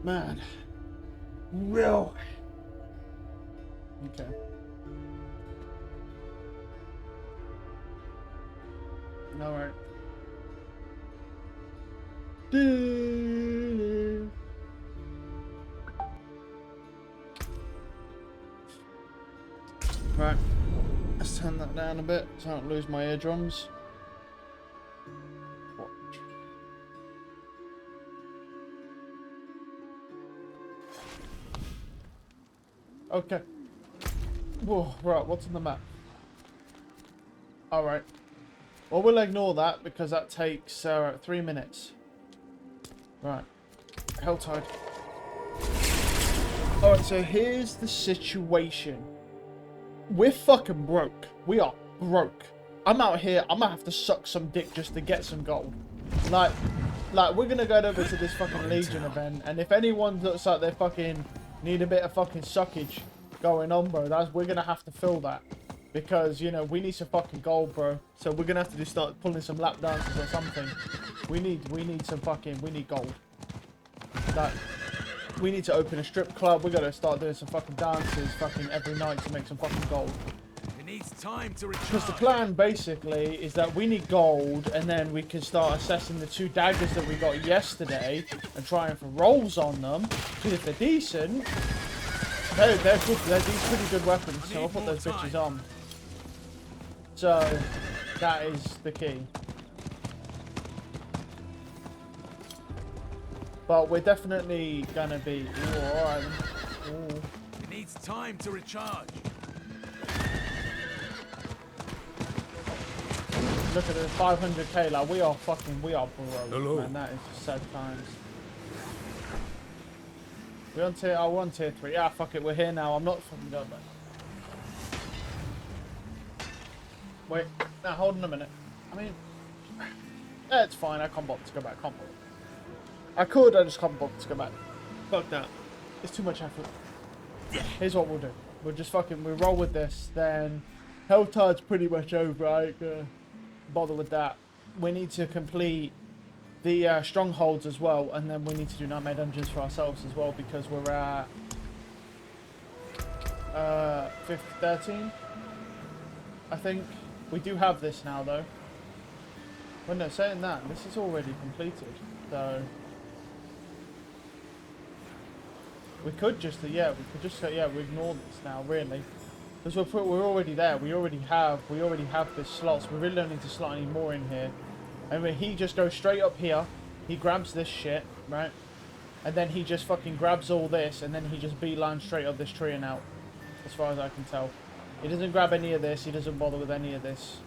Man. Real. Okay. Alright. Right. Let's turn that down a bit so I don't lose my eardrums. Okay. Whoa, right, what's on the map? Alright. Well, we'll ignore that because that takes 3 minutes. Right. Helltide. Alright, so here's the situation. We're fucking broke. We are broke. I'm out here, I'm gonna have to suck some dick just to get some gold. Like we're gonna go over to this fucking Legion event, and if anyone looks like they fucking need a bit of fucking suckage going on, bro, we're gonna have to fill that. Because, you know, we need some fucking gold, bro. So we're gonna have to just start pulling some lap dances or something. We need gold. Like, we need to open a strip club. We gotta start doing some fucking dances fucking every night to make some fucking gold. It needs time to recharge. Because the plan basically is that we need gold, and then we can start assessing the 2 daggers that we got yesterday and trying for rolls on them. Because if they're decent, they're good. They're these pretty good weapons. So I'll put those bitches on. So that is the key. But we're definitely gonna be. Ooh, alright. It needs time to recharge. Look at this 500k. Like we are broke. Hello. Man, that is just sad times. We're on tier 3. Ah, fuck it. We're here now. I'm not fucking going back. Wait. Now, hold on a minute. I mean, yeah, it's fine. I can't bother to go back. Can't bother. I could. I just can't bother to go back. Fuck that. It's too much effort. Here's what we'll do. We'll just fucking roll with this. Then Helltide's pretty much over. I ain't gonna bother with that. We need to complete the strongholds as well, and then we need to do nightmare dungeons for ourselves as well, because we're at 13, I think. We do have this now though. Well, no, saying that, this is already completed, so we could just we ignore this now, really, because we're already there. We already have this slots. We really don't need to slot any more in here. And when he just goes straight up here, he grabs this shit, right? And then he just fucking grabs all this, and then he just beelines straight up this tree and out, as far as I can tell. He doesn't grab any of this, he doesn't bother with any of this.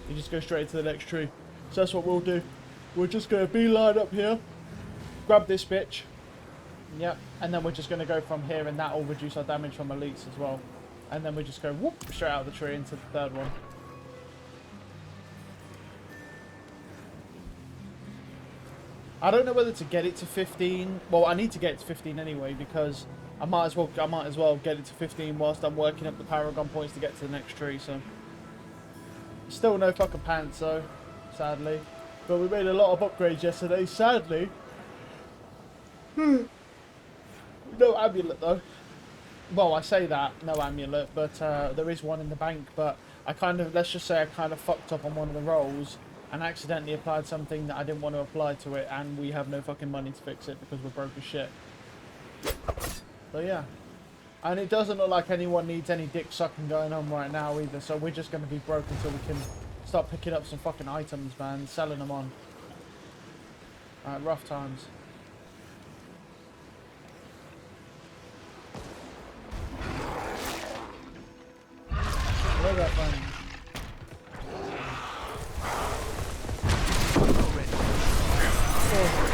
He just goes straight to the next tree. So that's what we'll do. We're just going to beeline up here, grab this bitch. Yep, and then we're just going to go from here, and that will reduce our damage from elites as well. And then we just go whoop, straight out of the tree into the 3rd one. I don't know whether to get it to 15. Well, I need to get it to 15 anyway, because I might as well get it to 15 whilst I'm working up the Paragon points to get to the next tree. So still no fucking pants though, sadly. But we made a lot of upgrades yesterday, sadly. No amulet though. Well, I say that, no amulet, but there is one in the bank. But let's just say I kind of fucked up on one of the rolls and accidentally applied something that I didn't want to apply to it, and we have no fucking money to fix it because we're broke as shit. So yeah. And it doesn't look like anyone needs any dick sucking going on right now either, so we're just going to be broke until we can start picking up some fucking items, man, selling them on. Alright, rough times. Where's that phone? Oh.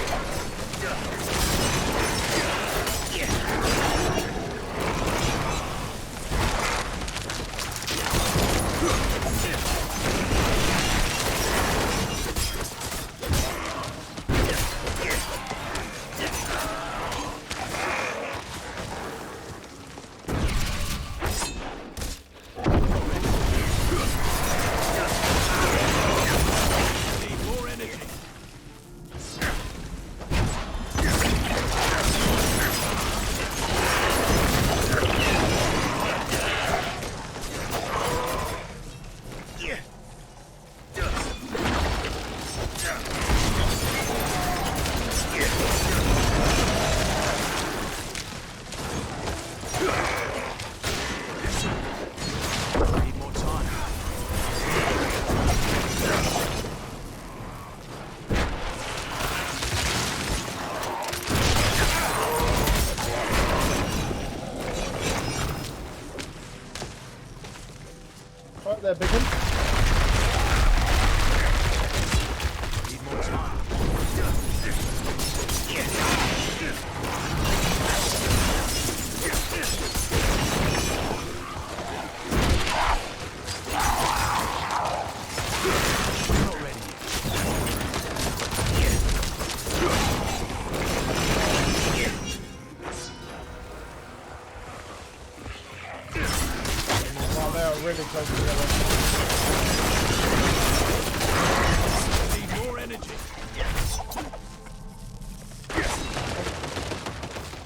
there, big one. Need more time. Not ready Wow, they are really close together. Need more energy.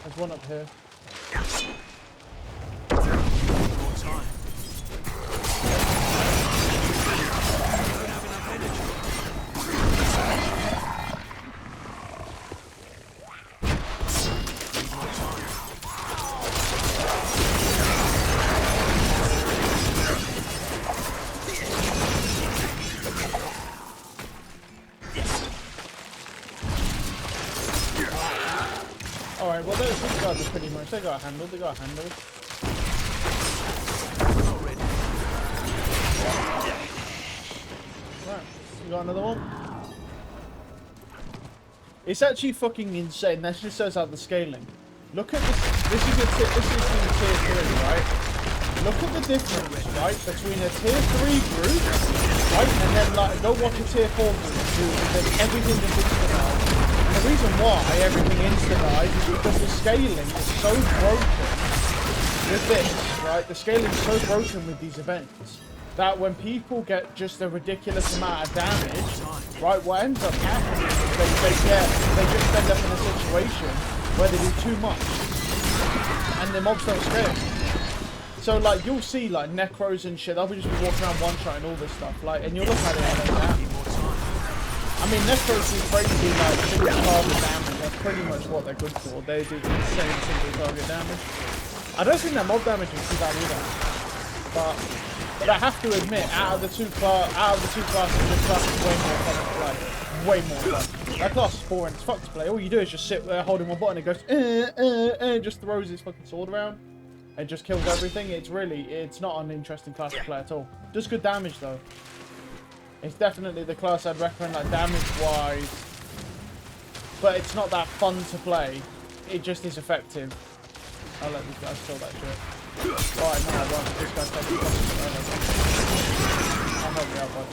There's one up here. More time. Don't have enough energy. Need more time. Alright, well those guys are pretty much, they got handled, Not ready. Right, you got another one? It's actually fucking insane. That just shows out the scaling. Look at this. This is in tier 3, right? Look at the difference, right, between a tier 3 group, right, and then like go watch a tier 4 group who then everything is instantized. And the reason why everything instantized is because the scaling is so broken with this, right? The scaling is so broken with these events that when people get just a ridiculous amount of damage, right, what ends up happening is they just end up in a situation where they do too much and the mobs don't scale. So like you'll see like necros and shit, they'll just be walking around one-shotting all this stuff, like, and you'll look at it like that. I mean, necros do crazy like single target damage. That's pretty much what they're good for. They do insane single target damage. I don't think their mob damage is too bad either, but I have to admit, out of the two classes, this class is way more fun to play. Way more fun. That class is boring as fuck to play. All you do is just sit there holding one button. It goes, just throws his fucking sword around, and just kills everything. It's not an interesting class to play at all. Does good damage though. It's definitely the class I'd recommend, like damage-wise, but it's not that fun to play. It just is effective. I'll let these guys kill that shit. Alright, no, well, this guy's taking I'll help you out, bud.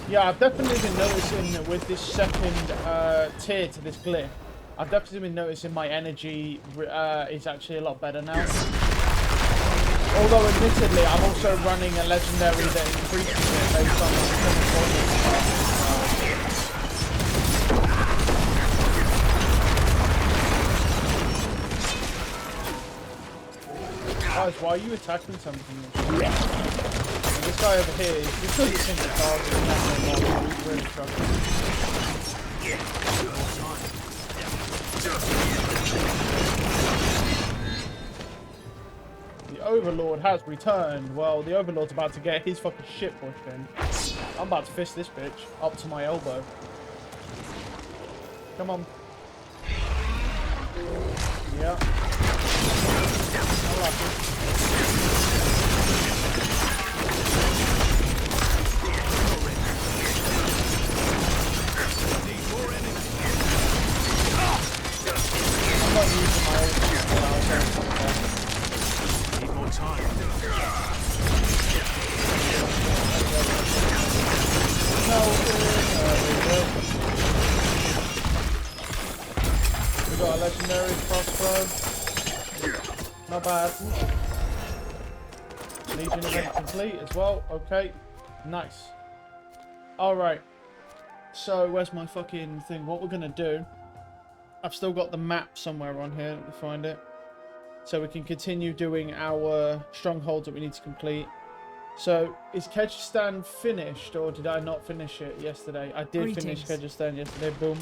Yeah, I've definitely been noticing with this second tier to this glyph, I've definitely been noticing my energy is actually a lot better now. Although admittedly, I'm also running a legendary that increases it based on the performance. Guys, why are you attacking something? This guy over here, this doesn't seem to target him. He's really struggling. The Overlord has returned. Well, the Overlord's about to get his fucking shit pushed in. I'm about to fist this bitch up to my elbow. Come on. Yeah. I like it. I'm not using my ult. Need more time. No, we got a legendary crossbow. Not bad. Legion event complete as well. Okay, nice. All right. So where's my fucking thing? What we're gonna do? I've still got the map somewhere on here. Let me find it. So we can continue doing our strongholds that we need to complete. So, is Kyrgyzstan finished, or did I not finish it yesterday? I did finish Greetings. Kyrgyzstan yesterday. Boom.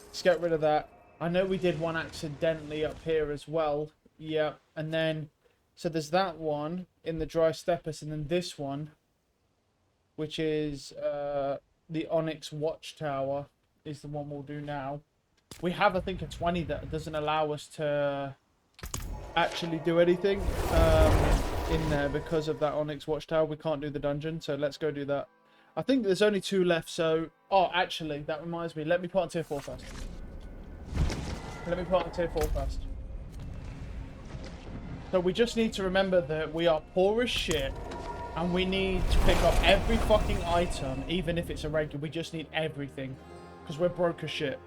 Let's get rid of that. I know we did one accidentally up here as well. Yeah, and then, so there's that one in the dry steppes, and then this one, which is the Onyx Watchtower, is the one we'll do now. We have, I think, a 20 that doesn't allow us to actually do anything in there because of that Onyx Watchtower. We can't do the dungeon, so let's go do that. I think there's only 2 left, so... Oh, actually, that reminds me. Let me put on tier 4 first. Let me put on tier 4 first. So we just need to remember that we are poor as shit, and we need to pick up every fucking item, even if it's a regular. We just need everything, because we're broke as shit.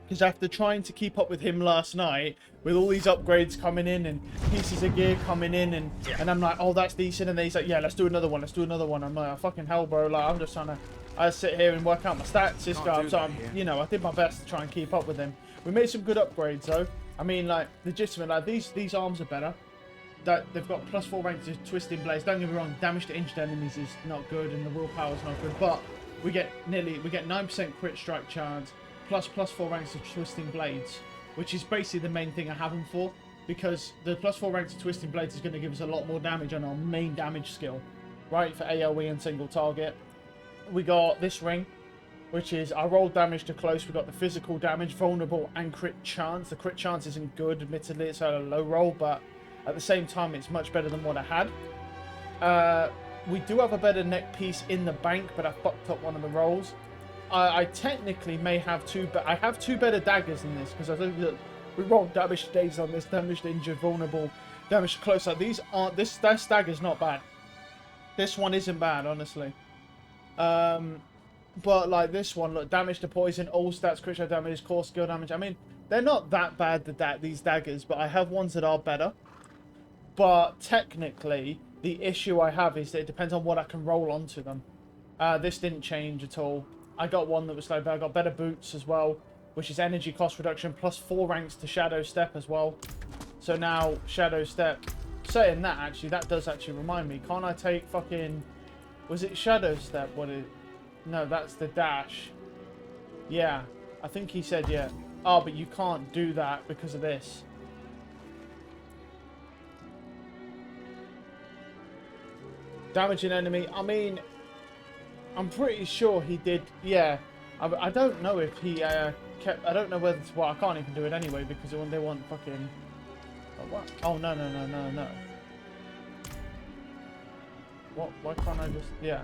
Because after trying to keep up with him last night, with all these upgrades coming in and pieces of gear coming in, and I'm like, oh, that's decent, and then he's like, yeah, let's do another one, let's do another one. I'm like, oh, fucking hell, bro. Like, I'm just trying to, I sit here and work out my stats. This guy, so I'm, you know, I did my best to try and keep up with him. We made some good upgrades though. I mean, like, legitimate. Like these arms are better. That they've got +4 ranks of twisting blades. Don't get me wrong, damage to injured enemies is not good, and the willpower is not good, but we get 9% crit strike chance. +4 ranks of twisting blades, which is basically the main thing I have them for, because the +4 ranks of twisting blades is going to give us a lot more damage on our main damage skill, right, for AoE and single target. We got this ring, which is our roll damage to close. We got the physical damage, vulnerable, and crit chance. The crit chance isn't good, admittedly, it's a low roll, but at the same time it's much better than what I had. We do have a better neck piece in the bank, but I fucked up one of the rolls. I technically may have 2, but I have 2 better daggers in this, because I think that we rolled damage to dazed on this, damage to injured, vulnerable, damage to close. Like, these aren't, this dagger's not bad. This one isn't bad, honestly. But like this one, look, damage to poison, all stats, crit shot damage, core skill damage. I mean, they're not that bad, these daggers, but I have ones that are better. But technically, the issue I have is that it depends on what I can roll onto them. This didn't change at all. I got one that was slow, but I got better boots as well, which is energy cost reduction, +4 ranks to Shadow Step as well. So now, Shadow Step, saying that, actually, that does actually remind me. Can't I take fucking, was it Shadow Step? No, that's the dash. Yeah, I think he said, yeah. Oh, but you can't do that because of this. Damaging enemy, I mean, I'm pretty sure he did, yeah. I don't know if he kept, I don't know whether it's, well, I can't even do it anyway, because when they want fucking, oh, what? Oh, no. What, why can't I just, yeah.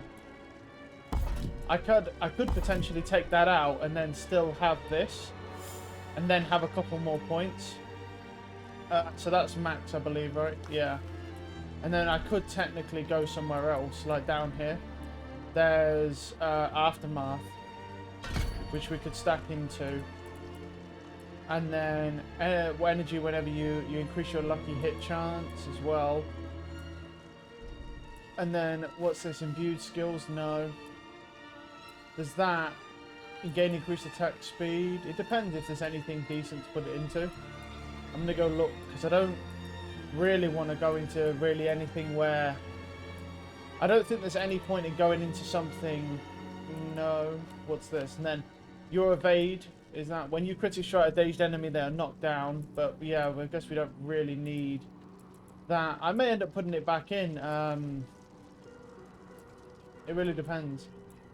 I could potentially take that out and then still have this, and then have a couple more points. So that's max, I believe, right? Yeah. And then I could technically go somewhere else, like down here. There's Aftermath, which we could stack into. And then energy whenever you increase your lucky hit chance as well. And then, what's this? Imbued skills? No. There's that. You gain increased attack speed. It depends if there's anything decent to put it into. I'm going to go look, because I don't really want to go into really anything where... I don't think there's any point in going into something... No. What's this? And then, your evade is that when you critically strike a dazed enemy, they are knocked down. But yeah, I guess we don't really need that. I may end up putting it back in. It really depends.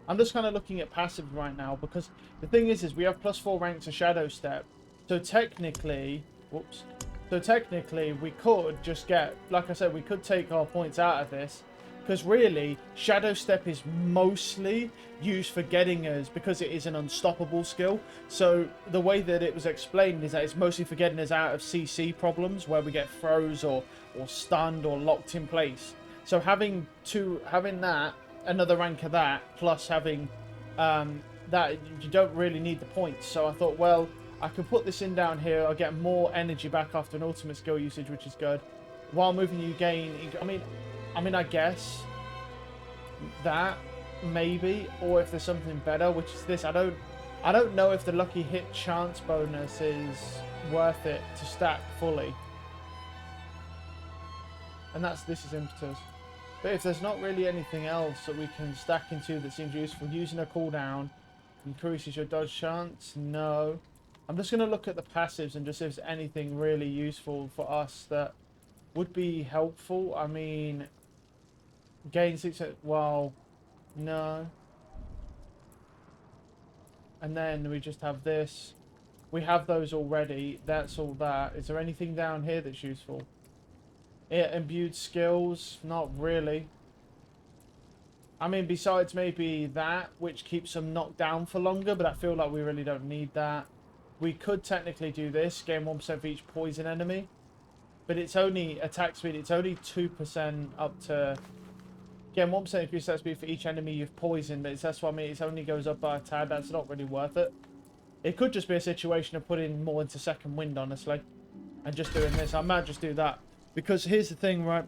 I'm just kind of looking at passive right now, because the thing is we have +4 ranks of Shadow Step. So technically, whoops. So technically, we could just get, like I said, we could take our points out of this. Because really, Shadow Step is mostly used for getting us, because it is an unstoppable skill. So the way that it was explained is that it's mostly for getting us out of CC problems, where we get froze or stunned or locked in place. So having that, another rank of that, plus having that, you don't really need the points. So I thought, well, I can put this in down here. I'll get more energy back after an ultimate skill usage, which is good. While moving, you gain... I mean, I guess that maybe, or if there's something better, which is this. I don't know if the lucky hit chance bonus is worth it to stack fully. And this is impetus. But if there's not really anything else that we can stack into that seems useful, using a cooldown increases your dodge chance. No. I'm just going to look at the passives and just see if there's anything really useful for us that would be helpful. I mean, gain 6... Well, no. And then we just have this. We have those already. That's all that. Is there anything down here that's useful? Imbued skills? Not really. I mean, besides maybe that, which keeps them knocked down for longer, but I feel like we really don't need that. We could technically do this, gain 1% for each poison enemy. But it's only attack speed, it's only 2% up to... Gain 1% increased attack speed for each enemy you've poisoned, but that's what I mean, it only goes up by a tad, that's not really worth it. It could just be a situation of putting more into second wind, honestly. And just doing this, I might just do that. Because here's the thing, right?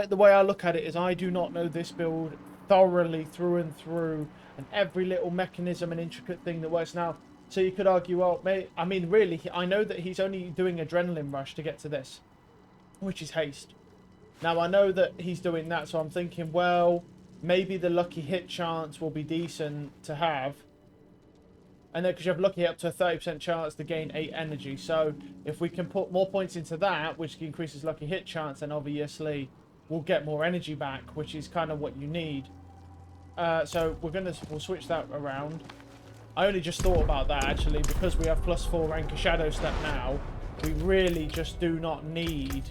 The way I look at it is I do not know this build thoroughly through and through, and every little mechanism and intricate thing that works now. So you could argue, well, I mean, really, I know that he's only doing adrenaline rush to get to this, which is haste. Now, I know that he's doing that, so I'm thinking, well, maybe the lucky hit chance will be decent to have. And then, because you have lucky hit up to a 30% chance to gain 8 energy. So, if we can put more points into that, which increases lucky hit chance, then obviously we'll get more energy back, which is kind of what you need. So, we'll switch that around. I only just thought about that, actually, because we have +4 rank of Shadow Step now. We really just do not need...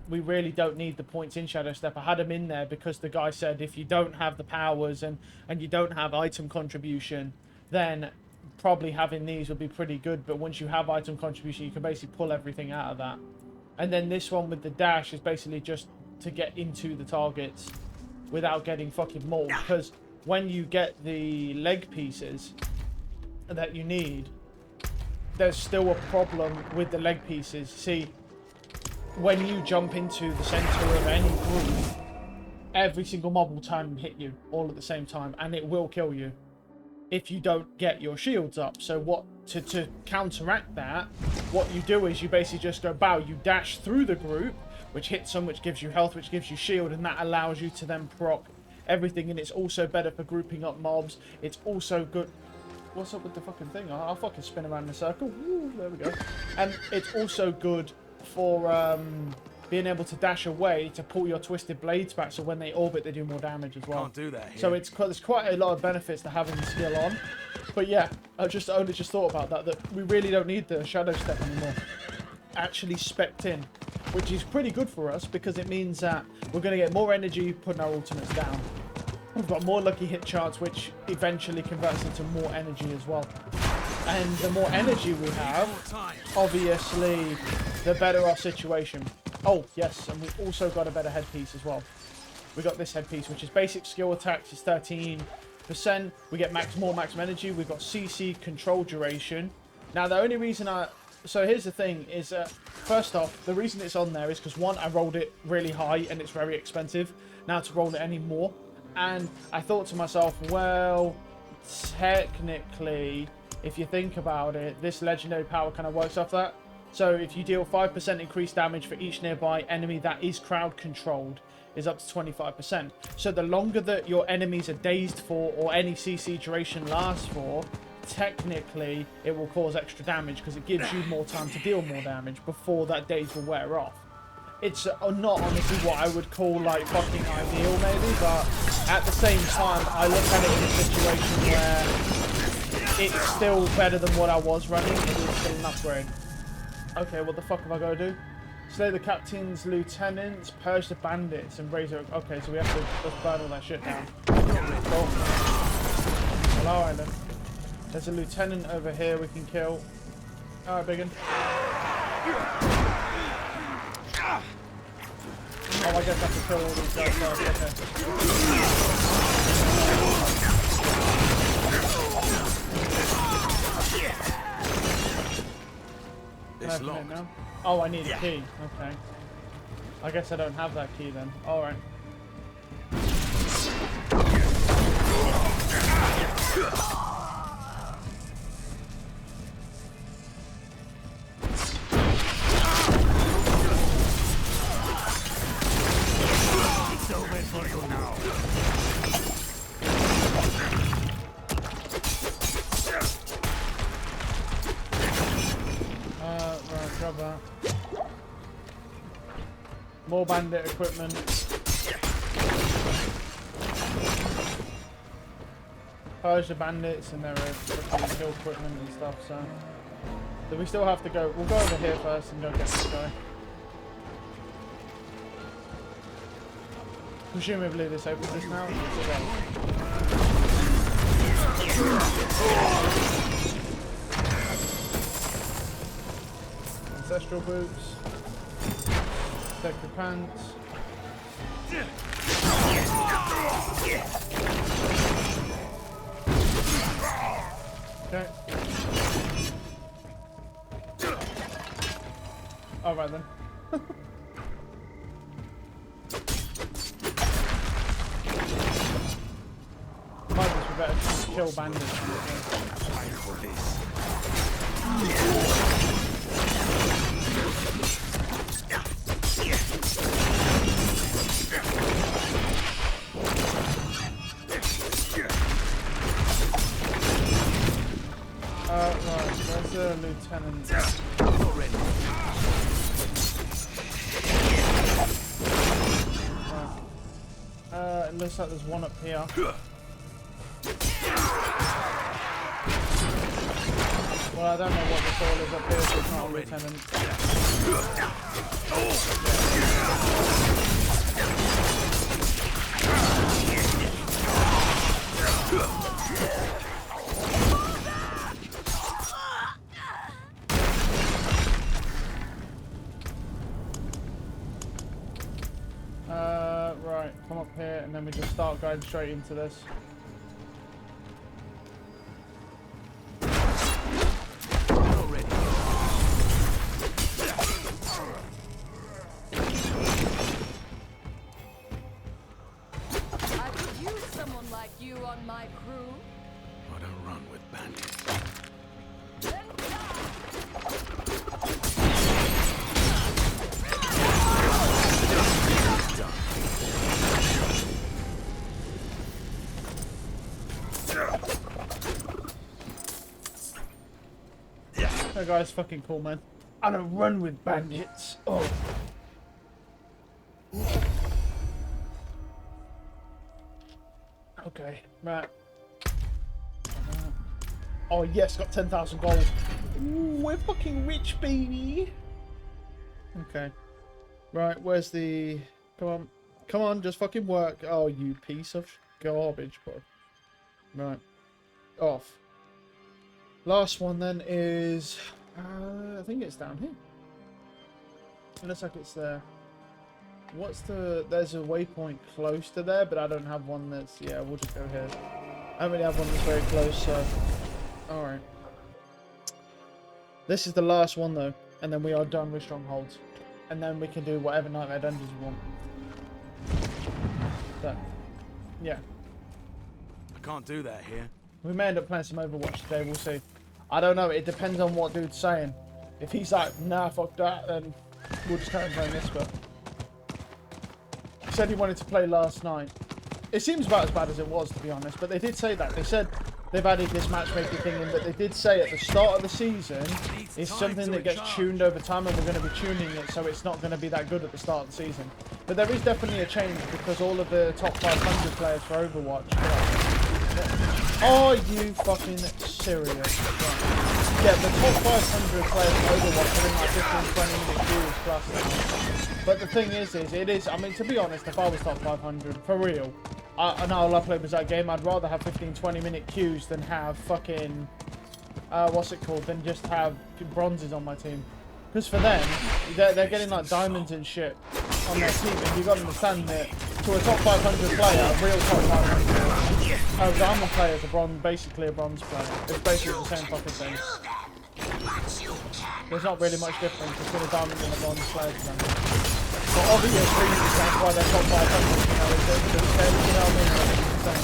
we really don't need the points in Shadow Step. I had them in there because the guy said if you don't have the powers and you don't have item contribution, then probably having these would be pretty good. But once you have item contribution, you can basically pull everything out of that. And then this one with the dash is basically just to get into the targets without getting fucking mauled. Because when you get the leg pieces that you need, there's still a problem with the leg pieces. See, when you jump into the center of any group, every single mob will turn and hit you all at the same time, and it will kill you if you don't get your shields up. So to counteract that, what you do is you basically just go bow, you dash through the group, which hits them, which gives you health, which gives you shield, and that allows you to then proc everything. And it's also better for grouping up mobs. It's also good... What's up with the fucking thing? I'll fucking spin around in a circle. Woo, there we go. And it's also good for being able to dash away to pull your twisted blades back, so when they orbit they do more damage as well. Can't do that here. So there's quite a lot of benefits to having the skill on. But yeah, I only just thought about that we really don't need the Shadow Step anymore. Actually spec'd in, which is pretty good for us because it means that we're going to get more energy putting our ultimates down. We've got more lucky hit chance, which eventually converts into more energy as well. And the more energy we have, obviously, the better our situation. Oh, yes, and we've also got a better headpiece as well. We got this headpiece, which is basic skill attacks, is 13%. We get more maximum energy. We've got CC control duration. Now, the only reason So here's the thing, is first off, the reason it's on there is because, one, I rolled it really high, and it's very expensive now to roll it anymore. And I thought to myself, well, technically, if you think about it, this legendary power kind of works off that. So if you deal 5% increased damage for each nearby enemy that is crowd controlled, is up to 25%. So the longer that your enemies are dazed for, or any CC duration lasts for, technically it will cause extra damage because it gives you more time to deal more damage before that daze will wear off. It's not honestly what I would call like fucking ideal maybe, but at the same time I look at it in a situation where it's still better than what I was running. It is still an upgrade. Okay, what the fuck have I got to do? Slay the captains, lieutenants, purge the bandits, and raise... Okay, so we have to just burn all that shit down. Cool. Well, alright then. There's a lieutenant over here we can kill. Alright, biggin. Oh, I guess I have to kill all these guys first, okay. It's locked. Now? Oh, I need a key. Okay. I guess I don't have that key then. Alright. grab that. More bandit equipment. Persia bandits and their kill equipment and stuff, so we still have to go. We'll go over here first and go get this guy. Presumably this opens this now. Ancestral boots. Protective pants. Okay. Alright then. Might just be better to kill bandits. Fight for this. Right, there's a lieutenant. Not ready. Right. It looks like there's one up here. Well, I don't know what this all is up here, so it's not a lieutenant. Right, come up here and then we just start going straight into this. Not ready. I could use someone like you on my crew. I don't run with bandits. Then die. That guy's fucking cool, man. I don't run with bandits. Oh. Okay, right. Oh yes, got 10,000 gold. Ooh, we're fucking rich, baby. Okay. Right, where's the... Come on. Come on, just fucking work. Oh, you piece of garbage, bro. Right. Off. Last one then is... I think it's down here. It looks like it's there. What's the... There's a waypoint close to there, but I don't have one that's... Yeah, we'll just go here. I don't really have one that's very close, so... Alright. This is the last one, though. And then we are done with strongholds. And then we can do whatever Nightmare Dungeons we want. So, yeah. I can't do that here. We may end up playing some Overwatch today, we'll see. I don't know, it depends on what dude's saying. If he's like, nah, fuck that, then we'll just carry on playing this, but... He said he wanted to play last night. It seems about as bad as it was, to be honest, but they did say that. They said they've added this matchmaking thing in, but they did say at the start of the season, it's something that gets tuned over time, and we're going to be tuning it, so it's not going to be that good at the start of the season. But there is definitely a change, because all of the top 500 players for Overwatch... Are you fucking serious? Right. Yeah, the top 500 players in Overwatch are in like 15-20 minute queues plus now. But the thing is, it is, I mean, to be honest, if I was top 500, for real, I know I love playing that game, I'd rather have 15-20 minute queues than have fucking, what's it called, than just have bronzes on my team. Because for them, they're getting like diamonds and shit on their team, and you've got to understand that to a top 500 player, a real top 500, diamond player is basically a bronze player. It's basically the same fucking thing. There's not really much difference between a diamond and a bronze player to them. For obvious reasons, that's why they're top 500, you know, it's the same, you know what I mean? It's the same,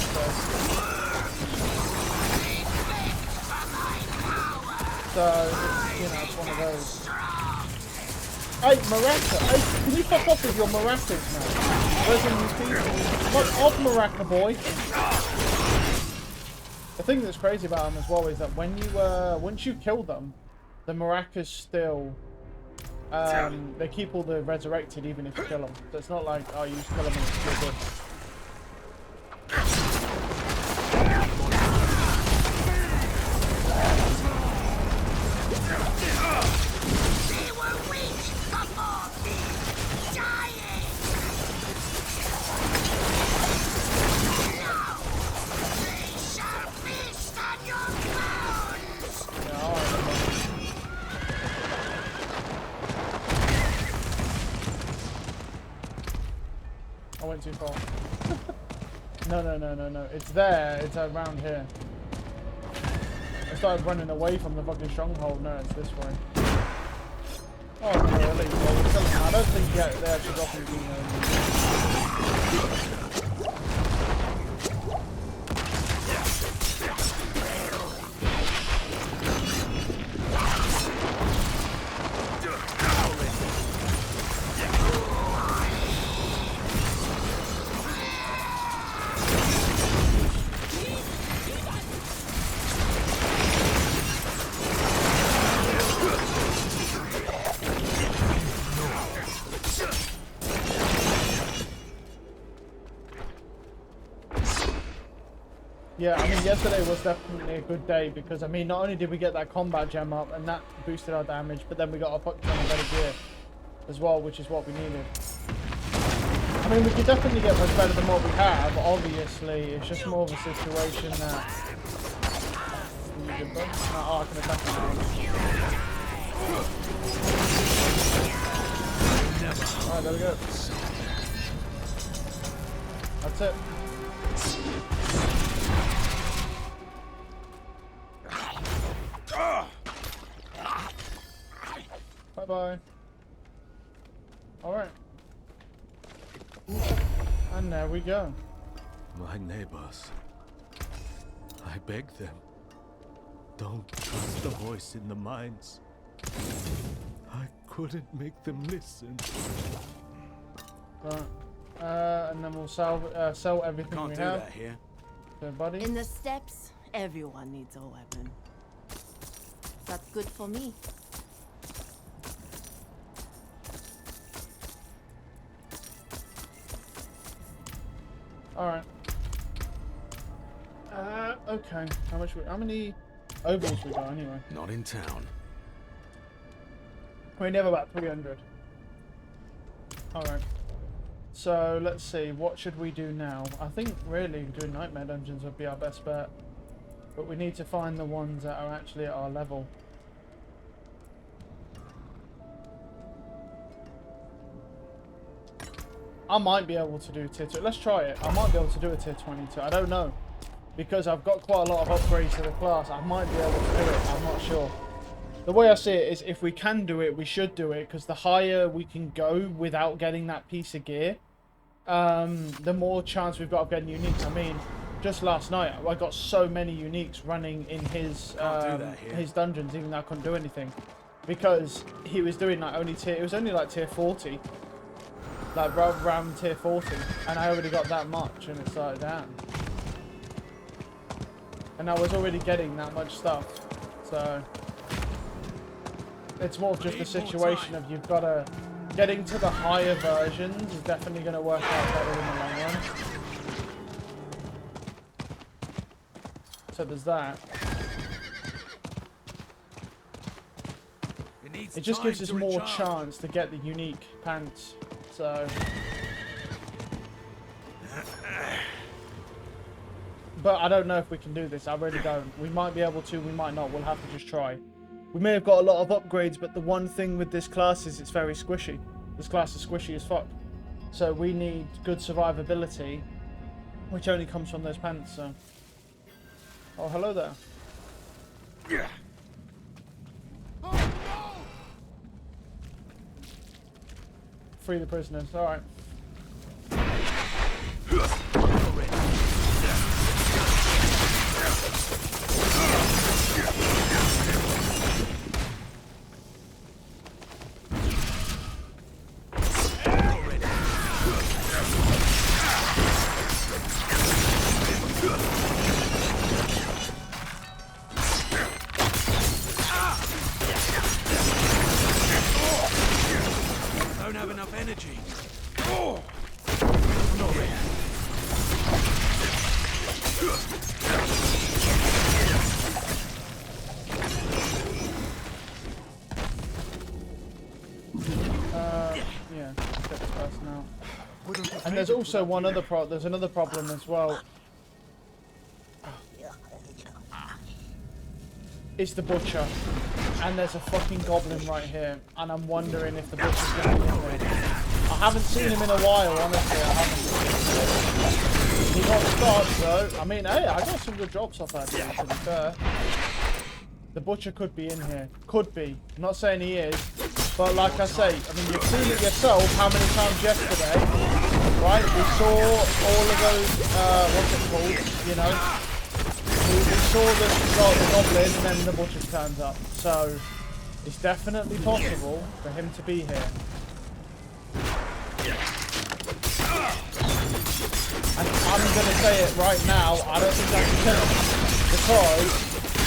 so, you know, it's one of those. Hey, Maraca! Hey, can you fuck off with your Maracas, man? Where's all these people? Fuck off, Maraca boy! The thing that's crazy about them as well is that when you, once you kill them, the Maracas still they keep all the resurrected even if you kill them. So it's not like, oh, you just kill them and it's still good. They were weak before me, dying. Now they shall feast on your bones. Yeah, alright, I went too far. No. It's there. It's around here. I started running away from the fucking stronghold. No, it's this way. Oh, no, really? Well, we'll tell them. I don't think yet they actually got anything there. Yeah, I mean, yesterday was definitely a good day because, I mean, not only did we get that combat gem up and that boosted our damage, but then we got a fuck ton of better gear as well, which is what we needed. I mean, we could definitely get much better than what we have, obviously. It's just more of a situation that... Oh, I can attack him now. Alright, there we go. That's it. Bye-bye. Alright. And there we go. My neighbors. I beg them. Don't trust the voice in the mines. I couldn't make them listen. Right. And then we'll sell everything Can't we do have. that here. So, buddy. In the steppes, everyone needs a weapon. That's good for me. Alright. Okay. How many ovals we got anyway? Not in town. We only have about 300. Alright. So, let's see. What should we do now? I think, really, doing nightmare dungeons would be our best bet. But we need to find the ones that are actually at our level. I might be able to do tier 2. Let's try it. I might be able to do a tier 22. I don't know. Because I've got quite a lot of upgrades to the class. I might be able to do it. I'm not sure. The way I see it is if we can do it, we should do it. Because the higher we can go without getting that piece of gear, the more chance we've got of getting uniques. I mean, just last night, I got so many uniques running in his dungeons, even though I couldn't do anything. Because he was doing like it was only like tier 40. Like around tier 40, and I already got that much, and it's like, damn. And I was already getting that much stuff, so it's more of just a situation of you've got to getting to the higher versions is definitely going to work out better in the long run. So there's that. It just gives us more chance to get the unique pants. So, but I don't know if we can do this. I really don't. We might be able to, we might not. We'll have to just try. We may have got a lot of upgrades, but the one thing with this class is it's very squishy. This class is squishy as fuck. So we need good survivability, which only comes from those pants. So, oh, hello there. Yeah. Free the prisoners. All right. don't have enough energy. Yeah, get this person out. And there's also one other there's another problem as well. It's the butcher. And there's a fucking goblin right here. And I'm wondering if the butcher's gonna be in there. I haven't seen him in a while, honestly. I haven't. He got starts though. I mean, hey, I got some good drops off that dude, to be fair. The butcher could be in here. Could be. I'm not saying he is. But like I say, I mean, you've seen it yourself how many times yesterday, right? We saw all of those, what's it called, you know? We saw the goblin and then the butcher turns up. So, it's definitely possible for him to be here. And I'm going to say it right now, I don't think I can kill him. Because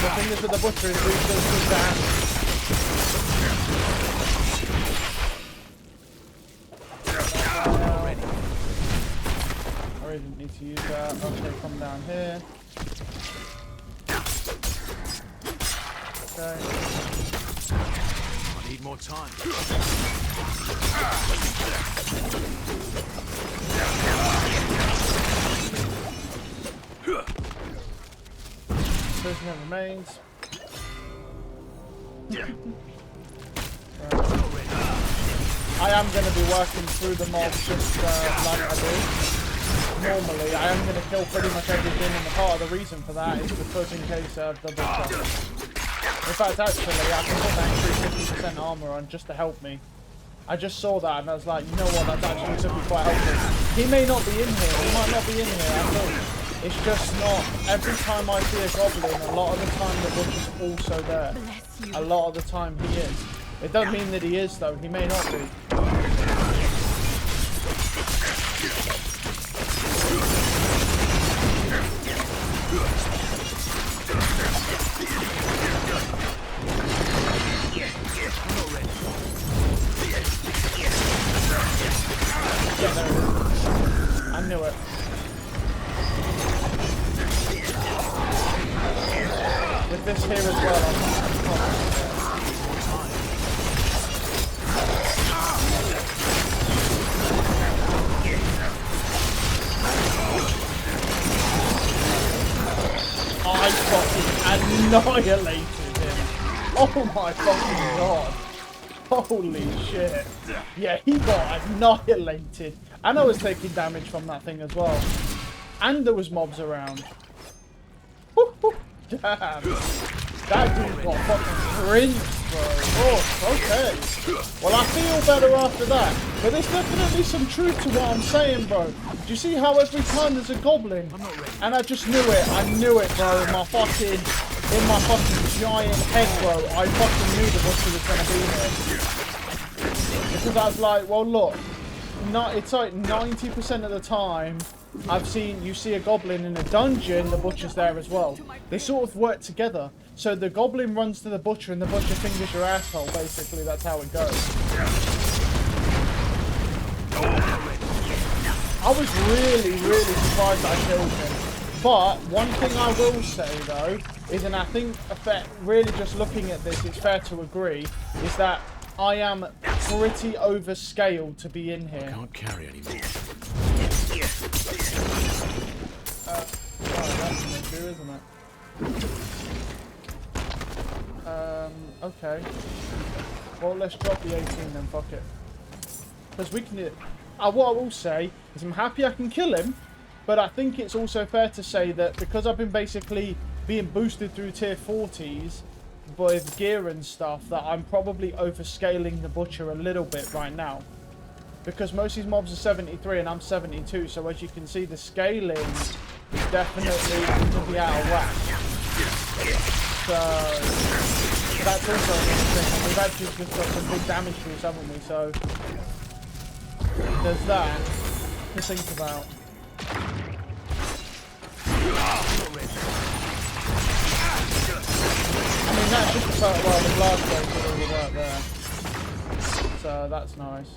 the thing is with the butcher is he does good damage. I really didn't need to use that. Okay, come down here. Okay. I need more time. Prisoner remains. I am going to be working through the mobs just like I do. Normally, I am going to kill pretty much everything, and part of the reason for that is because in case of the butcher. In fact, actually, I can put that 50% armor on just to help me. I just saw that and I was like, you know what, that's actually going to be quite helpful. He may not be in here, he might not be in here at all. It's just not, every time I see a goblin, a lot of the time the butcher's also there. A lot of the time he is. It doesn't mean that he is though, he may not be. Yeah, there it is. I knew it. With this here as well, I fucking annihilated him. Oh my fucking god. Holy shit. Yeah, he got annihilated. And I was taking damage from that thing as well. And there was mobs around. Woo, woo. Damn. That dude got fucking rinsed, bro. Oh, okay. Well, I feel better after that. But there's definitely some truth to what I'm saying, bro. Do you see how every time there's a goblin? And I just knew it. I knew it, bro. In my fucking giant head, bro. I fucking knew the butcher was going to be here. Because I was like, well, look. It's like 90% of the time you see a goblin in a dungeon, the butcher's there as well. They sort of work together. So the goblin runs to the butcher and the butcher fingers your asshole, basically. That's how it goes. I was really, really surprised I killed him. But one thing I will say though, is, and I think really just looking at this, it's fair to agree, is that I am pretty overscaled to be in here. I can't carry anymore. That's an issue, isn't it? Okay. Well, let's drop the 18 then, fuck it. Because we can... what I will say is I'm happy I can kill him, but I think it's also fair to say that because I've been basically being boosted through tier 40s with gear and stuff, that I'm probably overscaling the butcher a little bit right now. Because most of these mobs are 73 and I'm 72, so as you can see, the scaling is definitely going to be out of whack. So that's also a good thing. And we've actually just got some big damage boosts, haven't we? So there's that to think about. I mean, that's just about, well, the blast blades will really work there. So that's nice.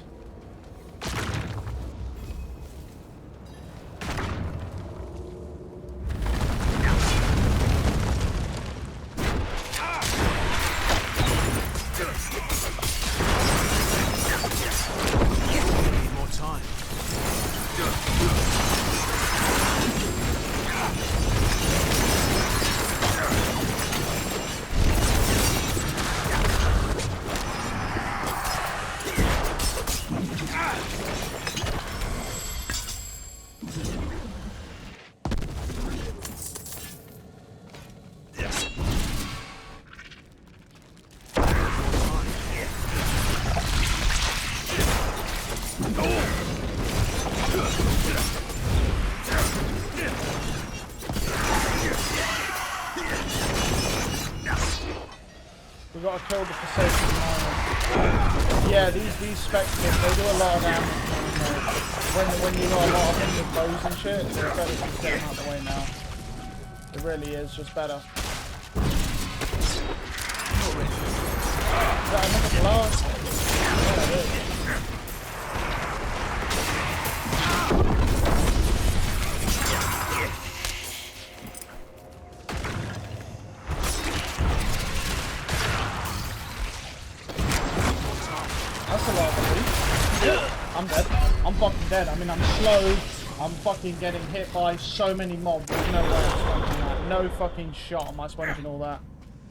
kill the Forsaken Miners. Yeah, these spectres, they do a lot of damage. When you got a lot of them with bows and shit, it's better to just get them out of the way now. It really is just better. Is that another blast? Yeah, it is. That's a lot of relief. I'm dead. I'm fucking dead. I mean, I'm slow. I'm fucking getting hit by so many mobs. There's no way I'm sponging that. No fucking shot am I sponging all that.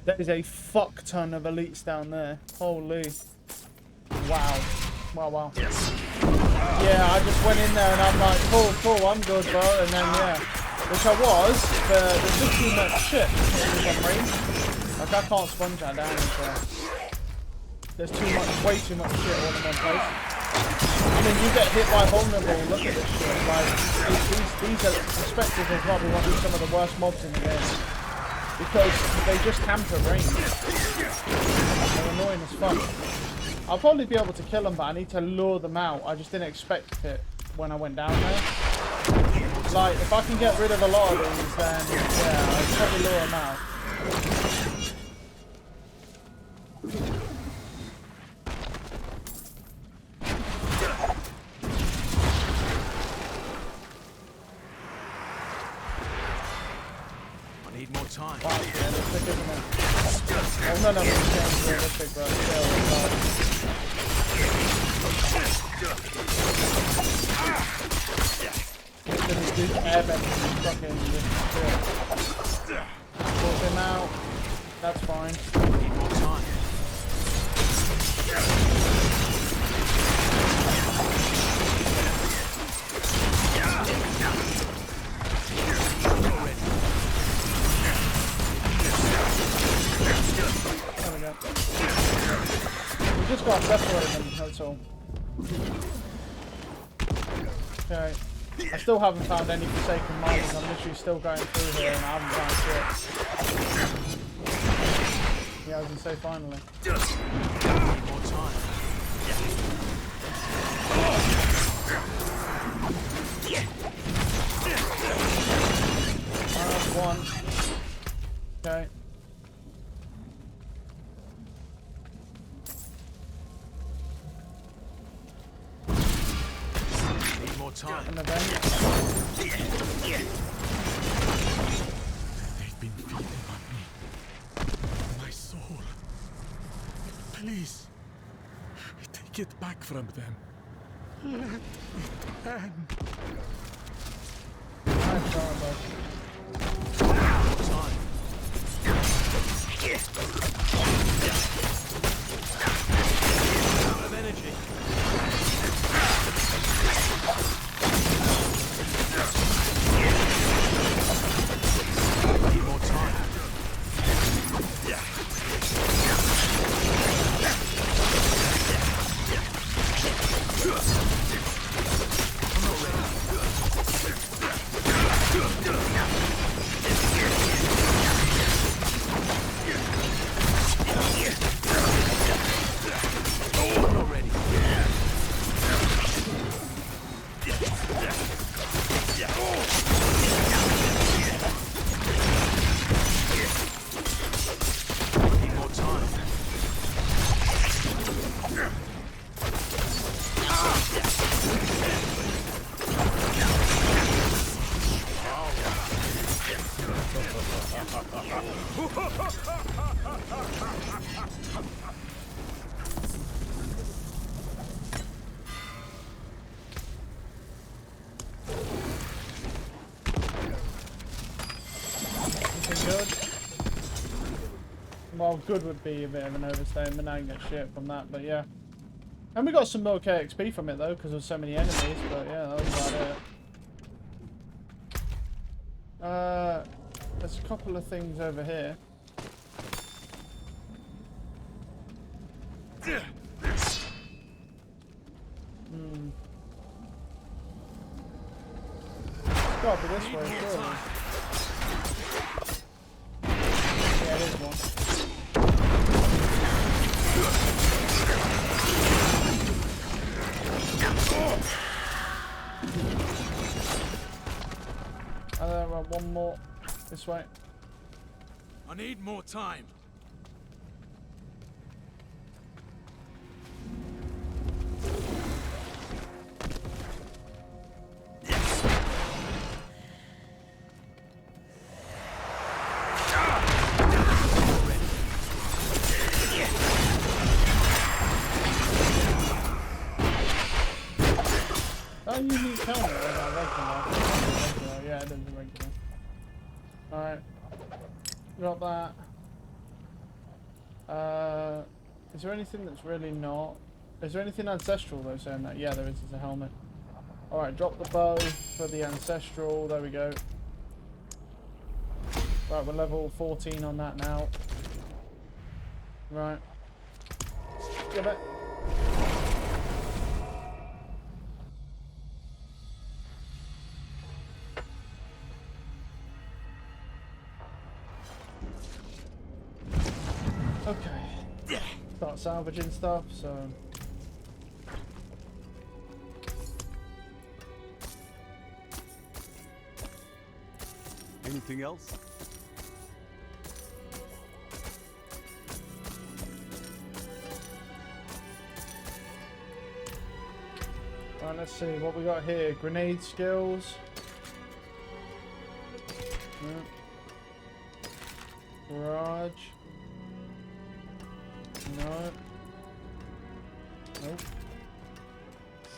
There is a fuck ton of elites down there. Holy. Wow. Wow, wow. Yes. Yeah, I just went in there and I'm like, cool, I'm good, bro. And then, yeah. Which I was, but there's just too much shit for some reason. Like, I can't sponge that down, so. There's too much, way too much shit all in one place. I mean, you get hit by vulnerable, look at this shit. Like, these are suspected as well, one of some of the worst mobs in the game. Because they just camper range. They're annoying as fuck. I'll probably be able to kill them, but I need to lure them out. I just didn't expect it when I went down there. Like, if I can get rid of a lot of these, then, yeah, I'll probably lure them out. Need more time. Wow, it's realistic, isn't it? Oh, none of these games are realistic, bro. These airbenders is fucking ridiculous. Pull him out. That's fine. Need more time. There we go. We just got separated them, that's all. Okay. I still haven't found any Forsaken Miners. I'm literally still going through here and I haven't found shit. Yeah, I was gonna say finally. Need more time. That's one. Okay. Time. An event. They've been feeding on me. My soul. Please. Take it back from them. Let it end. Nice try, bud. Time. Out of energy. Need more time. Good. Well, good would be a bit of an overstatement. I didn't get shit from that, but yeah. And we got some more KXP from it though, because there's so many enemies. But yeah, that was about it. There's a couple of things over here. It's gotta be this way, surely. Yeah, there's one. one more. This way. I need more time. Oh, you need helmet without regular. Yeah, it is a regular. Alright. Drop that. Is there anything that's really not? Is there anything ancestral though saying that? Yeah, there is. It's a helmet. Alright, drop the bow for the ancestral. There we go. Right, we're level 14 on that now. Right. Give it. Okay. Start salvaging stuff, so... Anything else? Right, let's see what we got here. Grenade skills. Garage. No. Nope.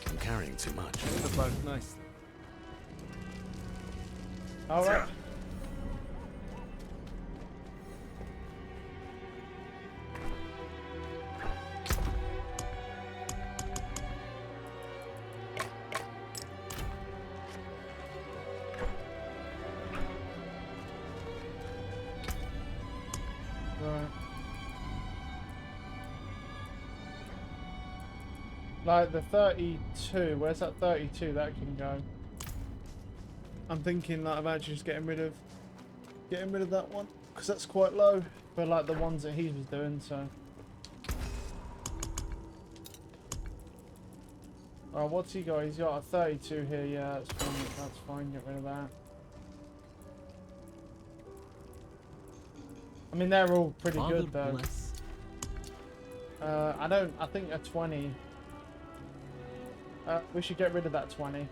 I'm carrying too much. They're both nice. Alright. Right. Like the 32, where's that 32 that can go? I'm thinking like of actually just getting rid of that one because that's quite low for like the ones that he was doing. So, oh, what's he got? He's got a 32 here. Yeah, that's fine. That's fine. Get rid of that. I mean, they're all pretty good though. I think a 20. We should get rid of that 20.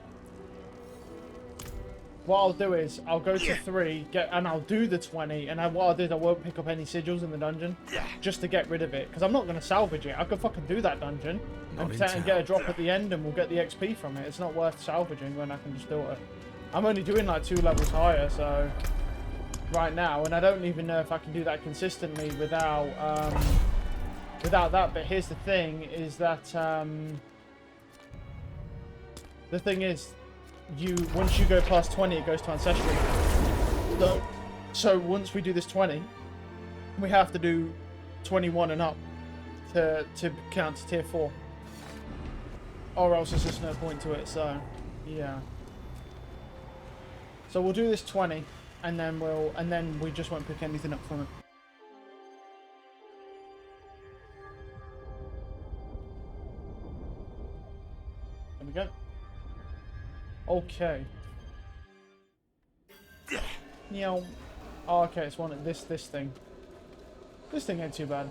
What I'll do is I'll go to 3, and I'll do the 20, and what I'll do is I won't pick up any sigils in the dungeon just to get rid of it, because I'm not going to salvage it. I could fucking do that dungeon and get a drop at the end, and we'll get the XP from it. It's not worth salvaging when I can just do it. I'm only doing like 2 levels higher, so right now, and I don't even know if I can do that consistently without that. But here's the thing: is that the thing is. Once you go past 20, it goes to ancestral. So once we do this 20, we have to do 21 and up to count to tier 4, or else there's just no point to it. So yeah. So we'll do this 20, and then we just won't pick anything up from it. There we go. Okay. Yeah. Oh, okay. It's one of this thing. This thing ain't too bad.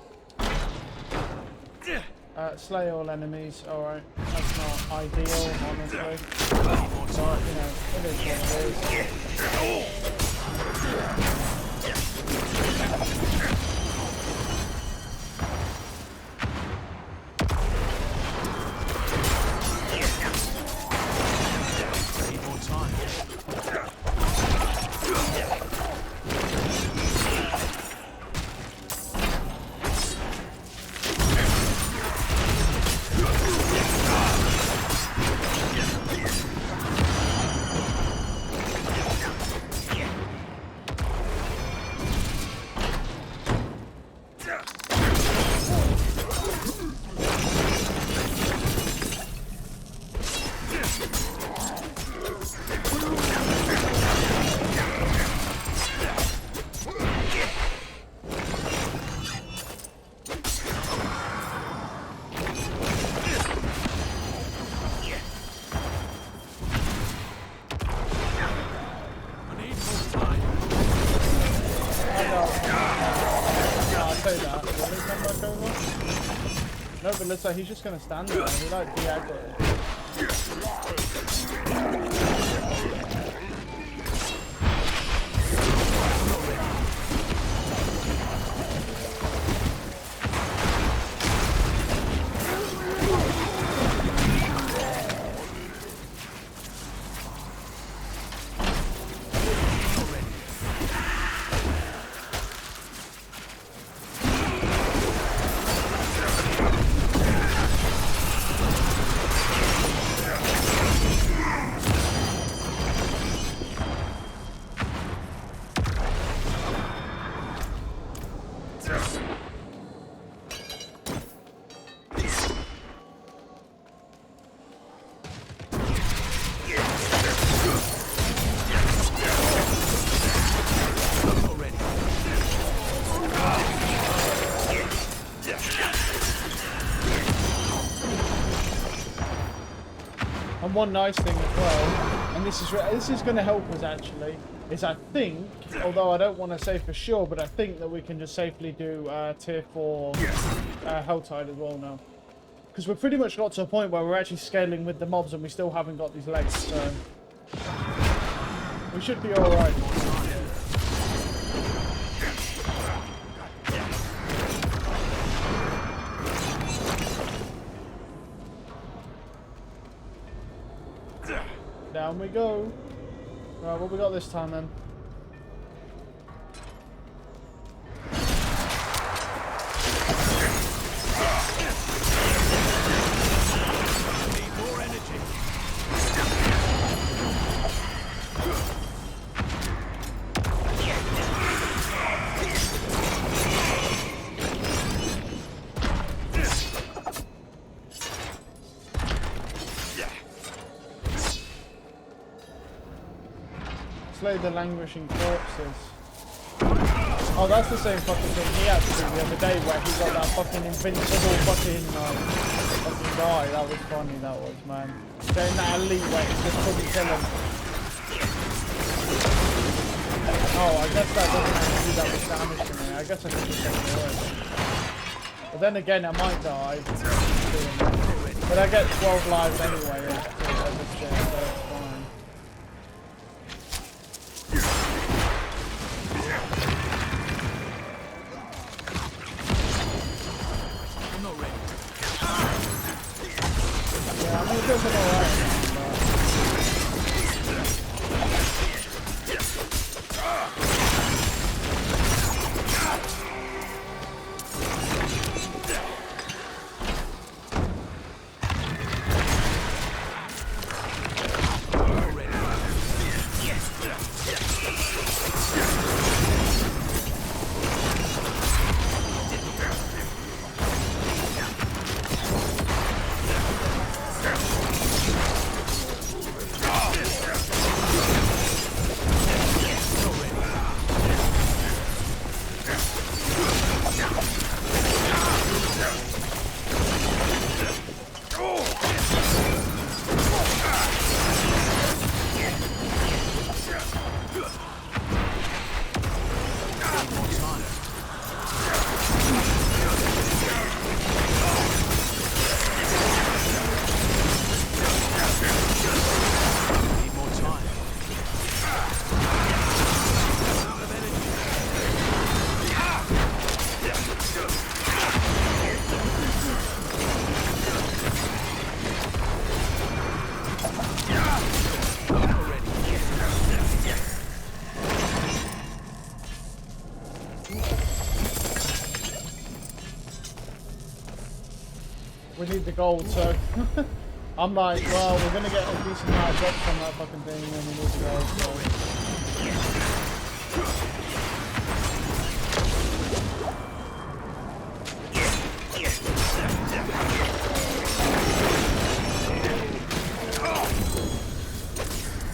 Slay all enemies. All right. That's not ideal, honestly. But you know, it is what it is. but looks like he's just gonna stand there. He like Diablo. And one nice thing as well, and this is going to help us actually, is I think, although I don't want to say for sure, but I think that we can just safely do tier 4 Helltide as well now. Because we've pretty much got to a point where we're actually scaling with the mobs and we still haven't got these legs, so we should be alright. Down we go. Right, what we got this time then? Need more energy. Slay the languishing corpses. Oh, that's the same fucking thing he had to do the other day where he got that fucking invincible fucking guy. That was funny, that was, man. Getting that elite where he just couldn't kill him. Oh, I guess that doesn't actually do that much damage to me. I guess I could just take it away. But then again, I might die. But I get 12 lives anyway, so it's fine. Yeah, I mean, it does look alright. We need the gold, so I'm like, well, we're gonna get a decent amount of drops from that fucking thing, and we need the gold. So.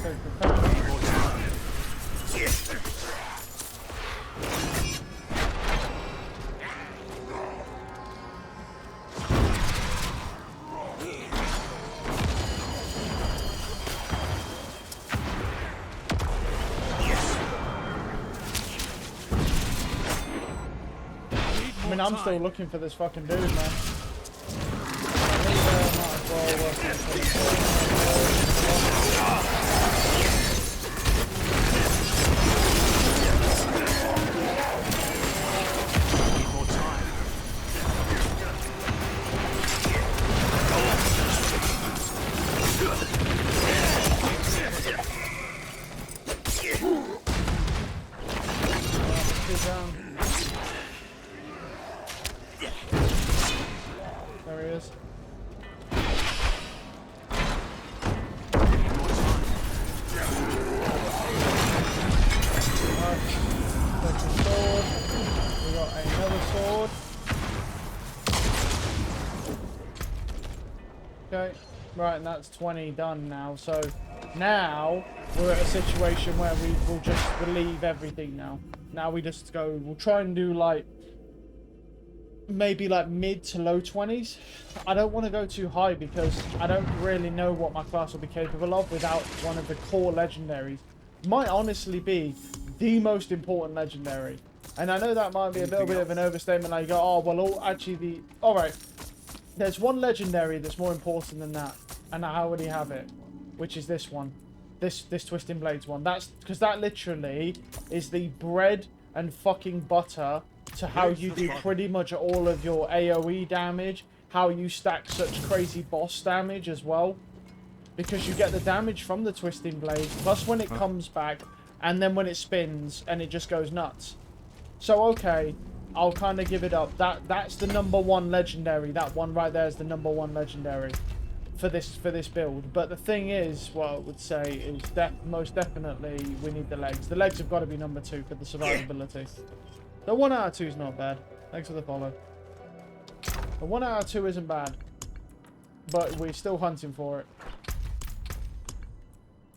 Take the pound. I mean, I'm still looking for this fucking dude, man. Okay, right, and that's 20 done now. So now we're at a situation where we will just relieve everything now. Now we just go, we'll try and do like, maybe like mid to low 20s. I don't want to go too high because I don't really know what my class will be capable of without one of the core legendaries. Might honestly be the most important legendary. And I know that might be a little bit of an overstatement. Like you go, oh, well, alright. There's one legendary that's more important than that. And I already have it. Which is this one. This Twisting Blades one. That's because that literally is the bread and fucking butter to how you do pretty much all of your AoE damage. How you stack such crazy boss damage as well. Because you get the damage from the Twisting Blade. Plus when it comes back. And then when it spins. And it just goes nuts. So, okay, I'll kind of give it up. That's the #1 legendary. That one right there is the #1 legendary for this build. But the thing is, what I would say is most definitely we need the legs. The legs have got to be #2 for the survivability. The 1 out of 2 is not bad. Thanks for the follow. The 1 out of 2 isn't bad, but we're still hunting for it.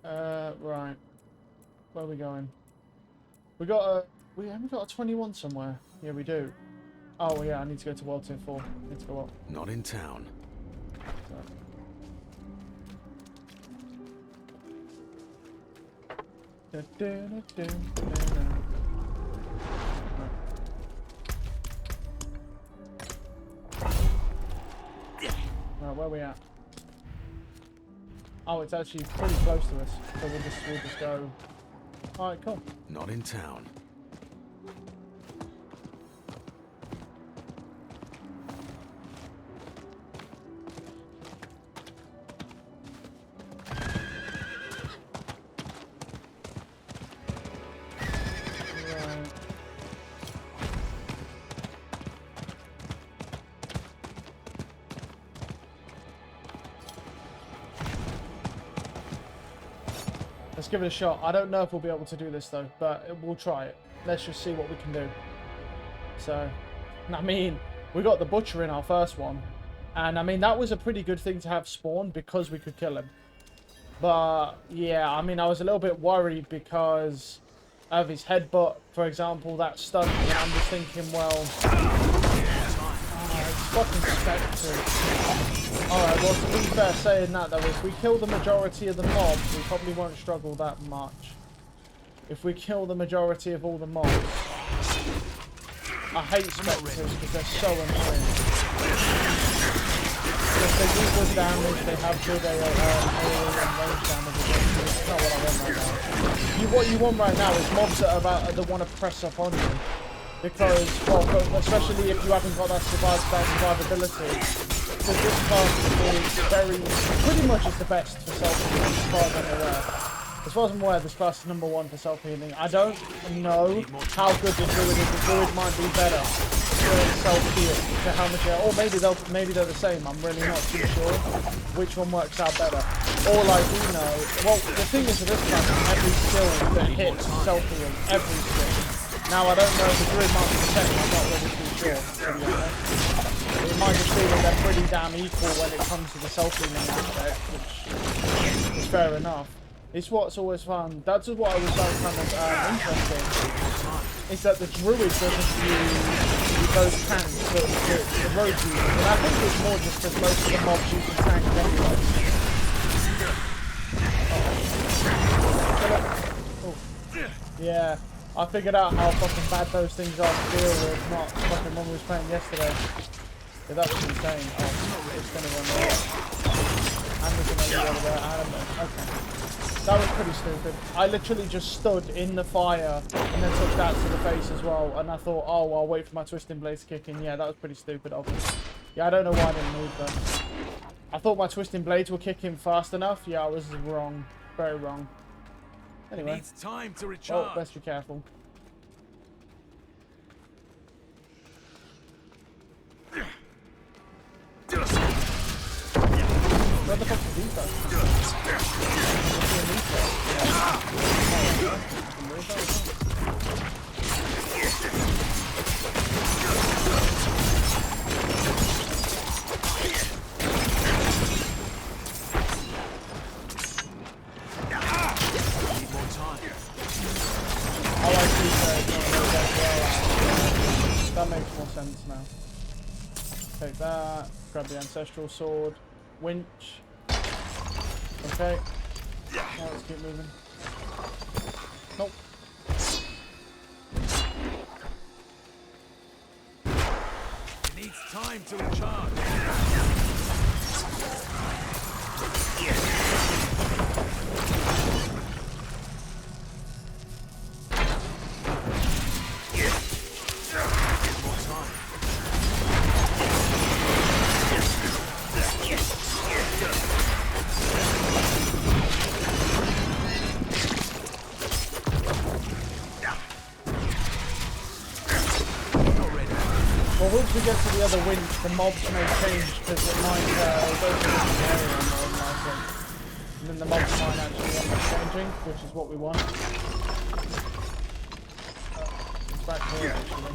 Right. Where are we going? We haven't got a 21 somewhere. Yeah, we do. Oh, yeah, I need to go to World Tier 4. I need to go up. Not in town. Right, where are we at? Oh, it's actually pretty close to us. So we'll just go. Alright, cool. Not in town. Let's give it a shot. I don't know if we'll be able to do this though, but we'll try it. Let's just see what we can do. So, I mean, we got the Butcher in our first one. And I mean, that was a pretty good thing to have spawn because we could kill him. But, yeah, I mean, I was a little bit worried because of his headbutt, for example, that stunned me. And I'm just thinking, well, it's fucking Spectre. Alright, well, to be fair, saying that, though, if we kill the majority of the mobs, we probably won't struggle that much. If we kill the majority of all the mobs. I hate Spectres because they're so annoying. If they do good damage, they have good AoE and range damage. It's not what I want right now. What you want right now is mobs that want to press up on you. Because, well, especially if you haven't got that survivability. Because this class is pretty much is the best for self-healing as far as I'm aware. As far as I'm aware, this class is #1 for self-healing. I don't know how good the Druid is. The Druid might be better doing self-heal to how much, or maybe they're the same. I'm really not too sure which one works out better. All I do know, well, the thing is with this class, every skill that hits self-heal, every skill. Now I don't know if the Druid might be the same. I'm not really too sure, to be honest. It might just be that they're pretty damn equal when it comes to the self-healing aspect, which is fair enough. It's what's always fun. That's just what I was kind of interested in. Is that the Druid doesn't use those tanks that the road uses. And I think it's more just because most of the mobs use the tanks anyway. Oh. Yeah. I figured out how fucking bad those things are to deal with, not fucking when we was playing yesterday. Yeah, that was insane. Oh, it's gonna run there. And we're gonna leave over there. I don't know. Okay. That was pretty stupid. I literally just stood in the fire and then took that to the face as well. And I thought, oh, I'll wait for my Twisting Blades to kick in. Yeah, that was pretty stupid of me. Yeah, I don't know why I didn't move though. I thought my Twisting Blades were kicking fast enough. Yeah, I was wrong. Very wrong. Anyway. Needs time to recharge. Oh, best be careful. Where the fuck is these now. Take that. Grab the ancestral sword. Winch. Okay. Now let's keep moving. Nope. It needs time to recharge. Well, once we get to the other winch, the mobs may change because it might go to a different area more than likely. And then the mobs might actually end up changing, which is what we want. It's back here actually,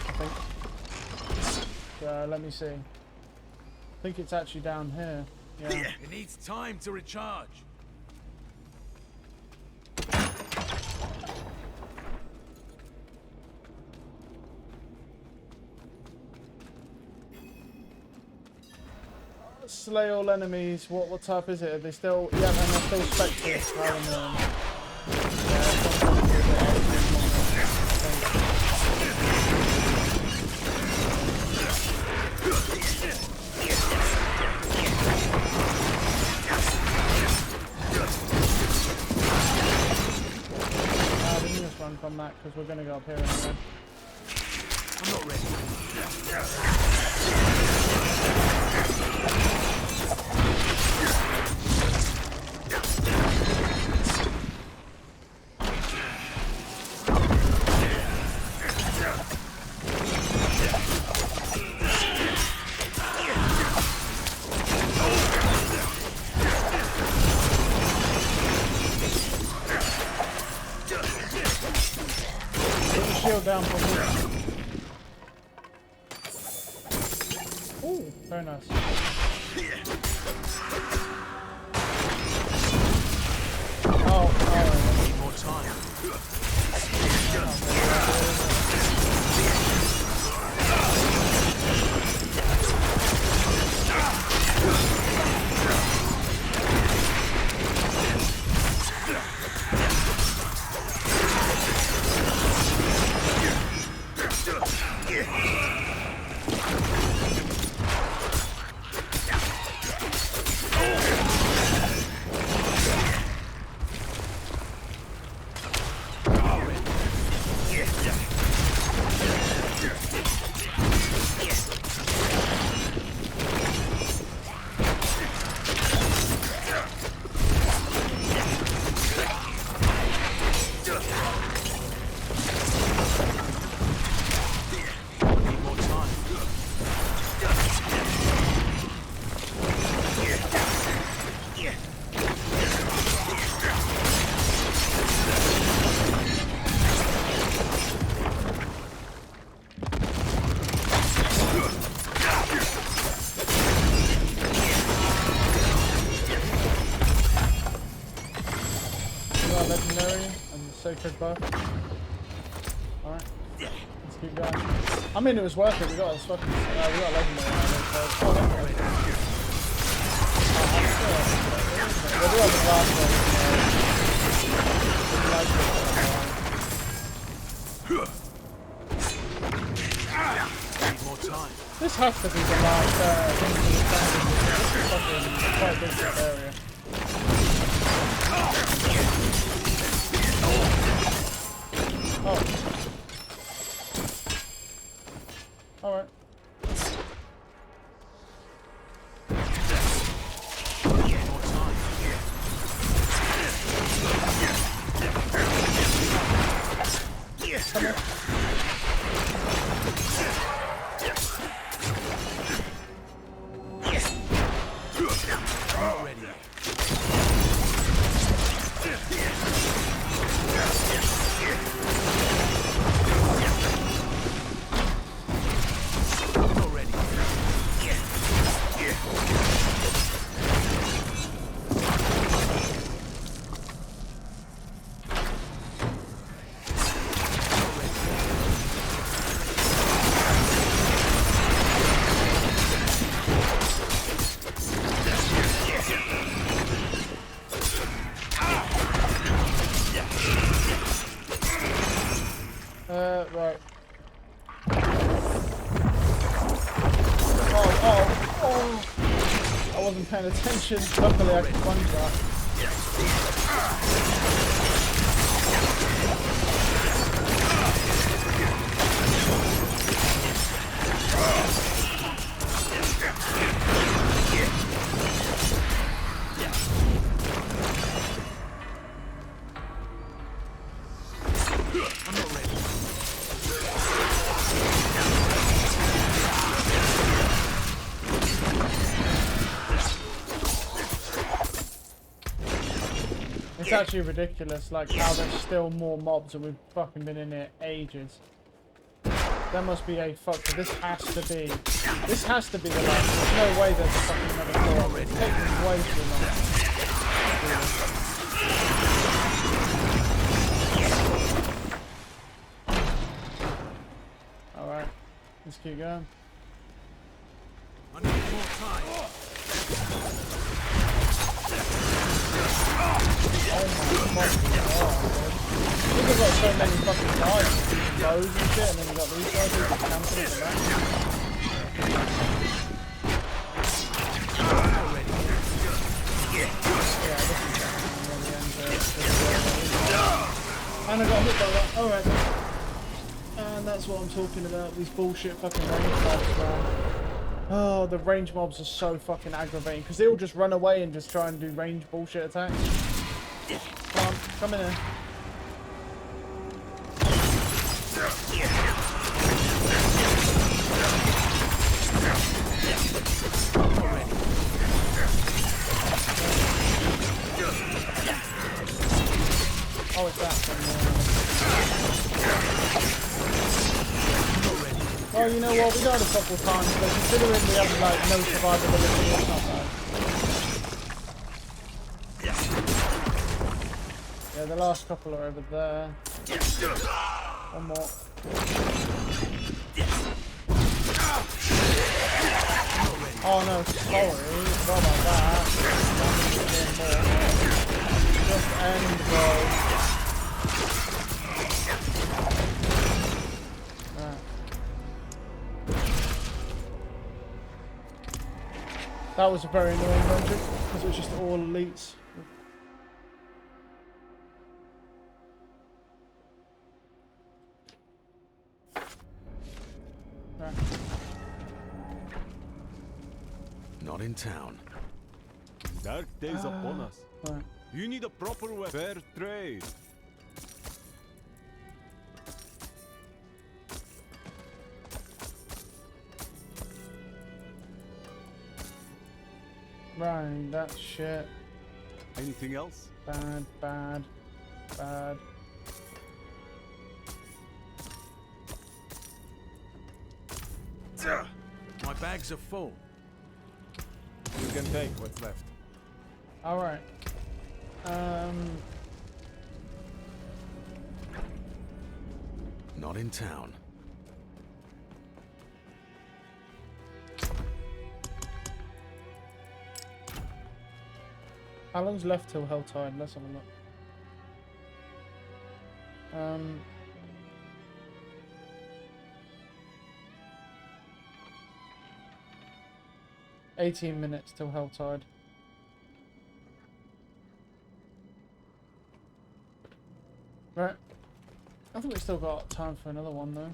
I think. Let me see. I think it's actually down here. Yeah. It needs time to recharge. Slay all enemies. What type is it? Are they still? Yeah, and they're still spectres. We can just run from that because we're going to go up here anyway. I'm not ready. Put the shield down for me. Ooh, very nice. Oh, Need more time. Legendary and sacred buff. Alright, let's keep going. I mean, it was worth it. We got a fucking, we got a legendary. We'll do it on the last Need more time. This has to be the last thing to the standing. This is fucking quite a big area. Oh. Alright. Come here. Not ready. wasn't paying attention. Luckily, I could sponge that. I'm not ready. It's actually ridiculous, like how there's still more mobs and we've fucking been in here ages. There must be a fuck. This has to be the last. There's no way there's a fucking another floor. It's taking way too long. Alright, let's keep going. I need more time. Oh my fucking god, dude. We've got so many fucking guys, bows and shit, and then we've got these guys who just cancel it and that. And I got hit by that. Alright then. And that's what I'm talking about, these bullshit fucking range mobs, man. Oh, the range mobs are so fucking aggravating, because they all just run away and just try and do range bullshit attacks. Come on, come in here. Oh, it's that from well, you know what, we died a couple of times, but considering we have like no survivability, it's not bad. Yeah, the last couple are over there. One more. Oh no, sorry, forgot about that. Just end, bro. That was a very annoying dungeon, because it was just all elites. Right. Not in town. Dark days upon us. Right. You need a proper fair trade. Right, that's shit. Anything else? Bad, bad, bad. My bags are full. You can take what's left. Alright. Not in town. How long's left till Helltide? Let's have a look. 18 minutes till Helltide. Right. I think we've still got time for another one though.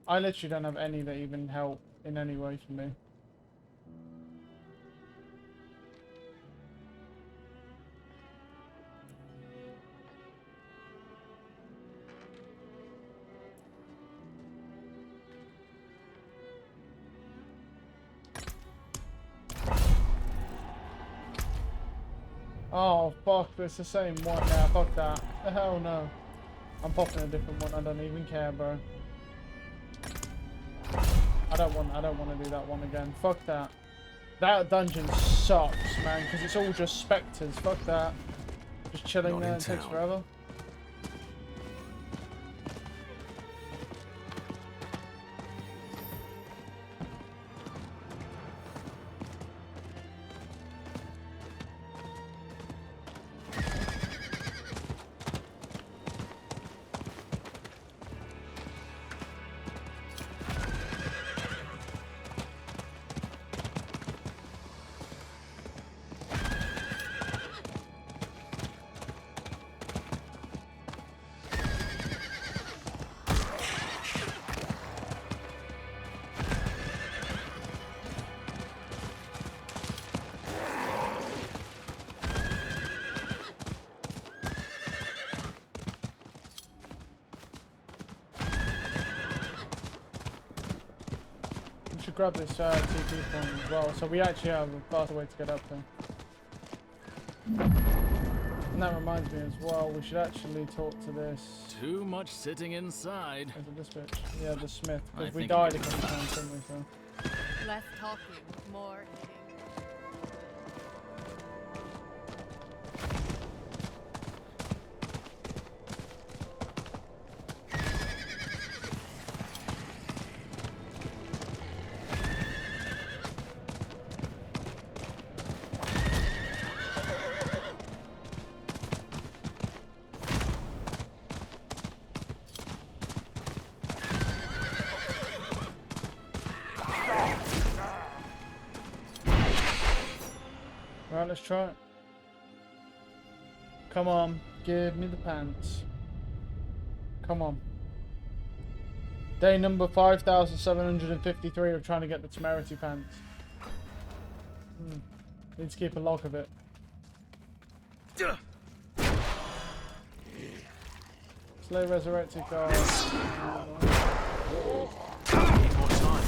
I literally don't have any that even help in any way for me. Oh fuck, it's the same one now, fuck that. The hell no. I'm popping a different one, I don't even care, bro. I don't want to do that one again. Fuck that. That dungeon sucks, man, because it's all just specters. Fuck that. Just chilling there, it takes forever. grab this TP point as well, so we actually have a faster way to get up there. And that reminds me as well, we should actually talk to this. Too much sitting inside. Is it this bitch? Yeah, the smith. I Because we think died a we can couple times, didn't we? So. Less talking, more hitting. Right, let's try it. Come on, give me the pants. Come on. Day number 5,753 of trying to get the temerity pants. Need to keep a log of it. Slay resurrected guard. Need more time.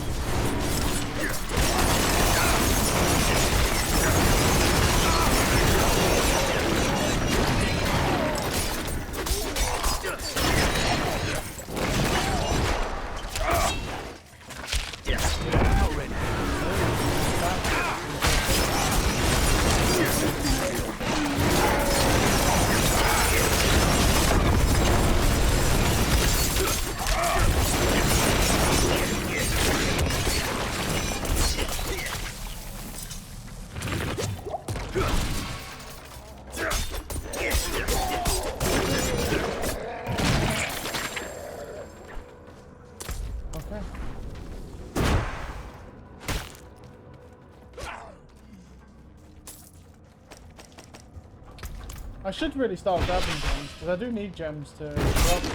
I should really start grabbing gems, because I do need gems to drop them.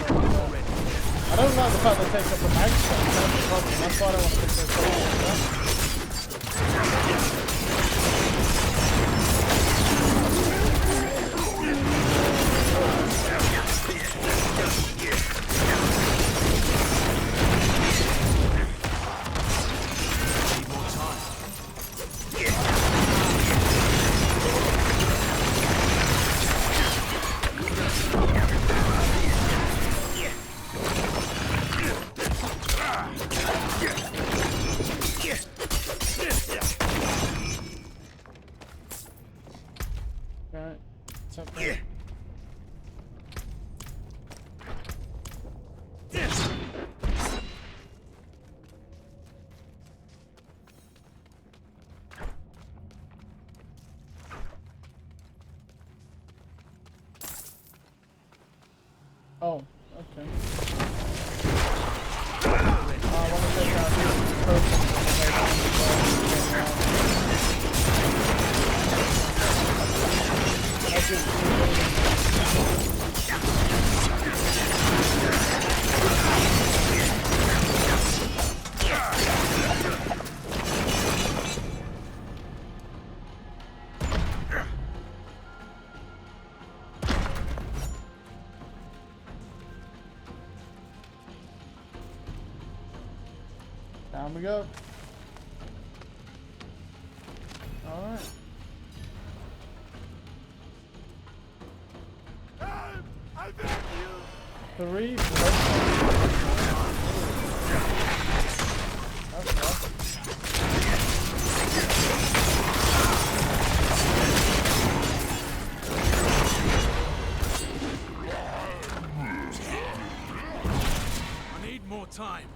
I don't like the fact they take up the mag space, that's the problem. That's why I don't want to pick those up. Right, it's up there. Oh, okay. I want to take out these tokens. Down we go. All right. I beg you. 3. That's rough. I need more time.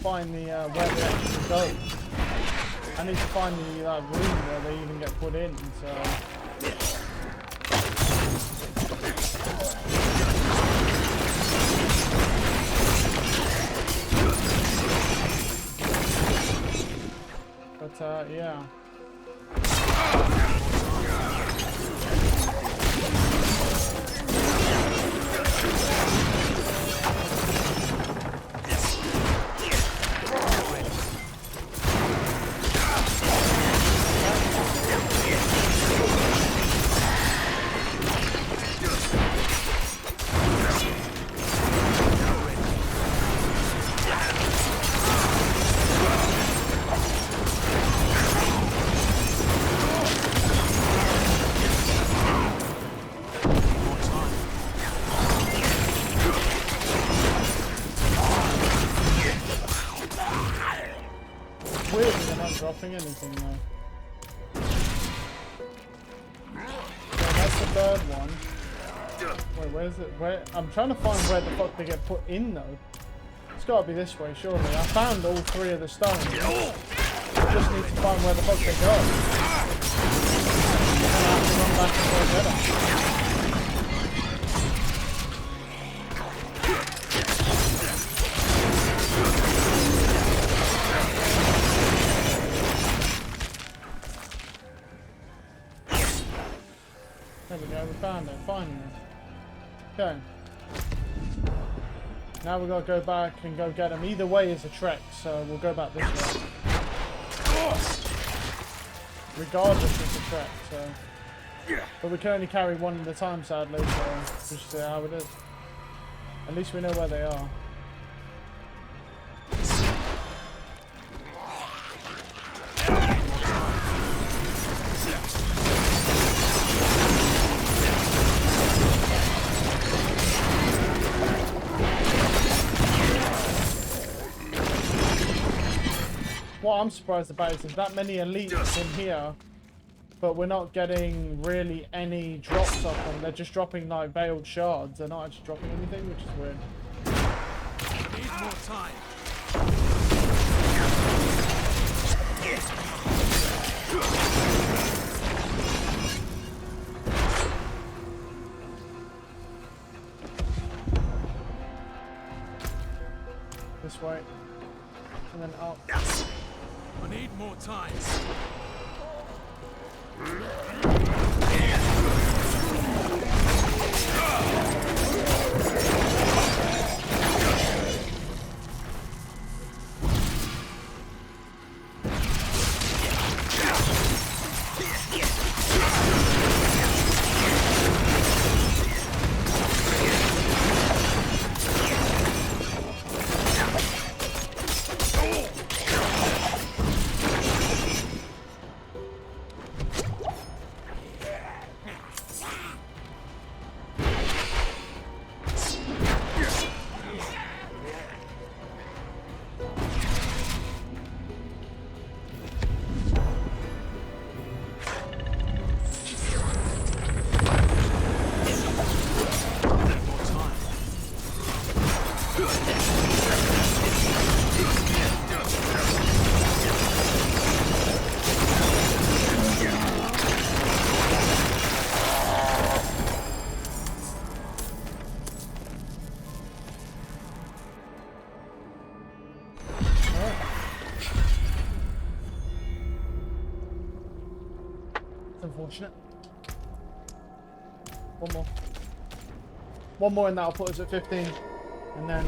find the where they actually go. I need to find the room where they even get put in. So. But yeah. Weird, they're not dropping anything though. Yeah, that's the third one. Wait, where's it? Where? I'm trying to find where the fuck they get put in though. It's gotta be this way, surely. I found all 3 of the stones. I just need to find where the fuck they go. And I have to run back and go get them. There we go, we found it, finally. Okay. Now we gotta go back and go get them. Either way is a trek, so we'll go back this way. Regardless, it's a trek, so. But we can only carry one at a time, sadly, so we'll just see how it is. At least we know where they are. What I'm surprised about is there's that many elites in here, but we're not getting really any drops off them. They're just dropping like veiled shards. They're not actually dropping anything, which is weird. Need more time. This way. And then up. I need more time. Unfortunate. One more. One more and that'll put us at 15. And then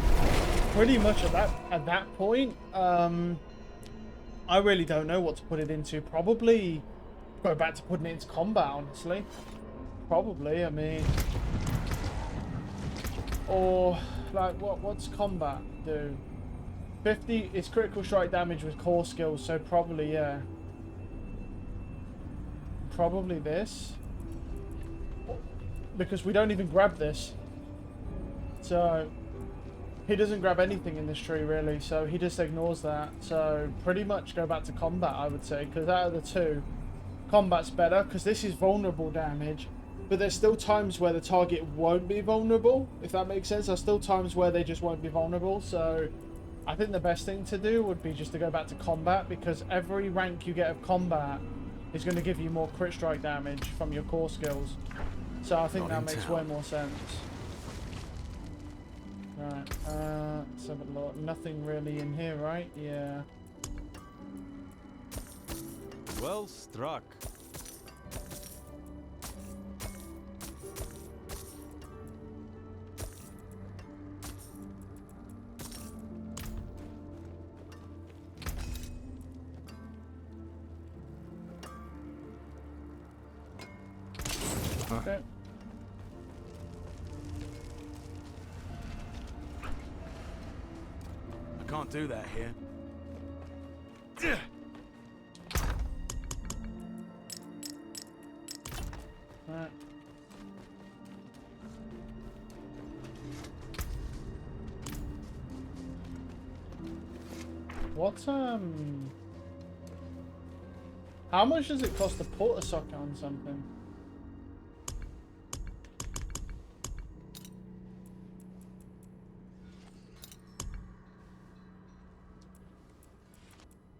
pretty much at that point, I really don't know what to put it into. Probably go back to putting it into combat, honestly. Probably, I mean. Or like what's combat do? 50 is critical strike damage with core skills, so probably yeah. Probably this, because we don't even grab this, so he doesn't grab anything in this tree really, so he just ignores that. So pretty much go back to combat, I would say, because out of the two, combat's better, because this is vulnerable damage, but there's still times where the target won't be vulnerable, if that makes sense. There's still times where they just won't be vulnerable, so I think the best thing to do would be just to go back to combat, because every rank you get of combat is going to give you more crit strike damage from your core skills. So I think that makes way more sense. Right, let's have a look. Nothing really in here, right? Yeah. Well struck. Okay. I can't do that here. Right. What how much does it cost to put a socket on something?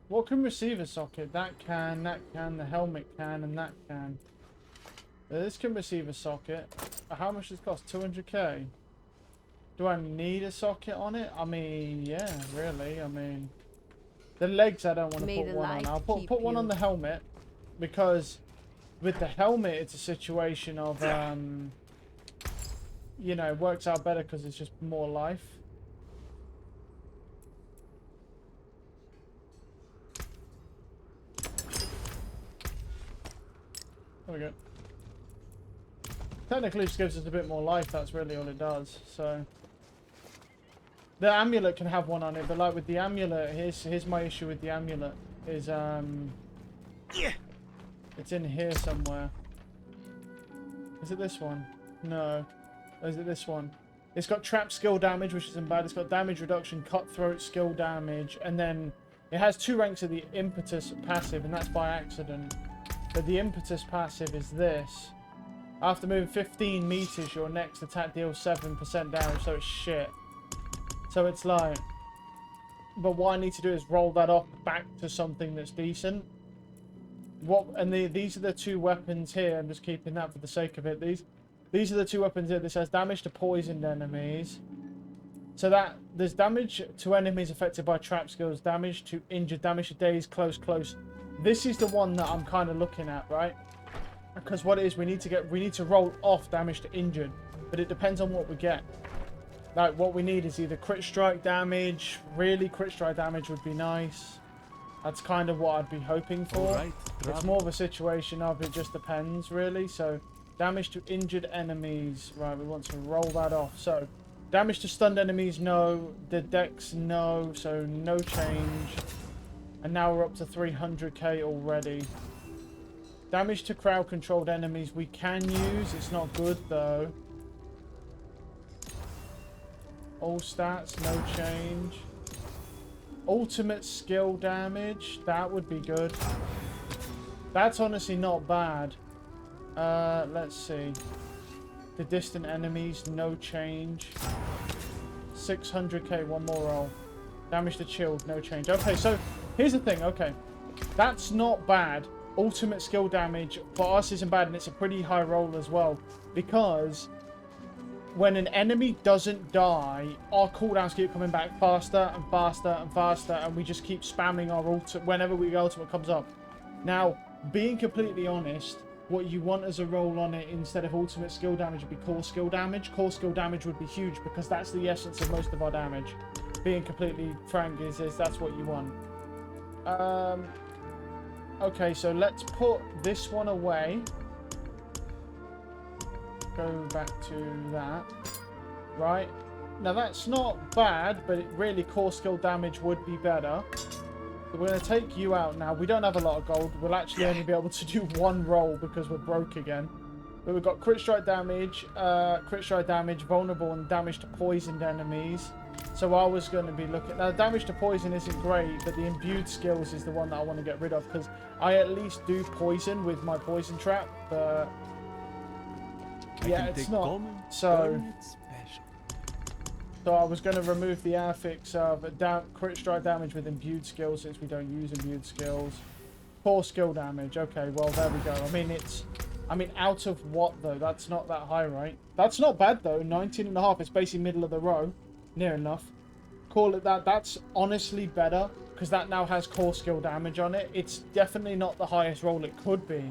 What can receive a socket? That can, the helmet can, and that can. This can receive a socket. How much does it cost? 200k? Do I need a socket on it? I mean, yeah, really. I mean, the legs I don't want to May put the one on. light I'll keep put one you. on the helmet, because with the helmet it's a situation of, you know, it works out better because it's just more life. There we go. Technically, it just gives us a bit more life. That's really all it does. So the amulet can have one on it, but like with the amulet, here's my issue with the amulet is it's in here somewhere. Is it this one? No. Or is it this one? It's got trap skill damage, which isn't bad. It's got damage reduction, cutthroat skill damage, and then it has 2 ranks of the impetus passive, and that's by accident. But the impetus passive is this. After moving 15 meters, your next attack deals 7% damage, so it's shit. So it's like... But what I need to do is roll that off back to something that's decent. These are the 2 weapons here. I'm just keeping that for the sake of it. These are the 2 weapons here. This has damage to poisoned enemies. So that there's damage to enemies affected by trap skills, damage to injured, damage to dazed, close. This is the one that I'm kind of looking at, right? Because what it is, we need to roll off damage to injured, but it depends on what we get. Like, what we need is either crit strike damage. Really, crit strike damage would be nice. That's kind of what I'd be hoping for. Right, it's more of a situation of it just depends, really. So, damage to injured enemies. Right, we want to roll that off. So, damage to stunned enemies, no. The dex, no. So, no change. And now we're up to 300k already. Damage to crowd-controlled enemies we can use. It's not good, though. All stats, no change. Ultimate skill damage. That would be good. That's honestly not bad. Let's see. The distant enemies, no change. 600k, one more roll. Damage to chilled, no change. Okay, so here's the thing. Okay, that's not bad. Ultimate skill damage for us isn't bad, and it's a pretty high roll as well, because when an enemy doesn't die, our cooldowns keep coming back faster and faster and faster, and we just keep spamming our ultimate whenever the ultimate comes up. Now, being completely honest, what you want as a roll on it instead of ultimate skill damage would be core skill damage. Core skill damage would be huge, because that's the essence of most of our damage. Being completely frank, is that's what you want. Okay, so let's put this one away. Go back to that. Right. Now that's not bad, but really core skill damage would be better. So we're going to take you out now. We don't have a lot of gold. We'll actually only be able to do 1 roll because we're broke again. But we've got crit strike damage, vulnerable, and damage to poisoned enemies. So I was going to be looking... Now, damage to poison isn't great, but the imbued skills is the one that I want to get rid of, because I at least do poison with my poison trap, but... Yeah, it's not. So... So I was going to remove the affix of crit strike damage with imbued skills since we don't use imbued skills. Core skill damage. Okay, well, there we go. I mean, out of what, though? That's not that high, right? That's not bad, though. 19.5. It's basically middle of the row. Near enough. Call it that. That's honestly better, because that now has core skill damage on it. It's definitely not the highest roll it could be,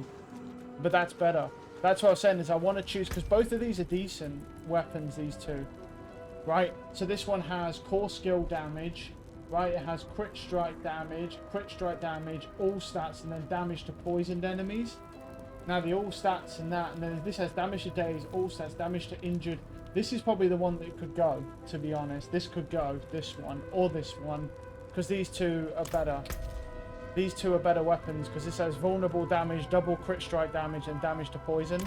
but that's better. That's what I was saying, is I want to choose, because both of these are decent weapons, these two. Right? So this one has core skill damage. Right, it has crit strike damage, all stats, and then damage to poisoned enemies. Now the all stats and that, and then this has damage to dazed, all stats, damage to injured. This is probably the one that could go, to be honest. This could go, this one, or this one, because these two are better. These two are better weapons, because this has vulnerable damage, double crit strike damage, and damage to poison.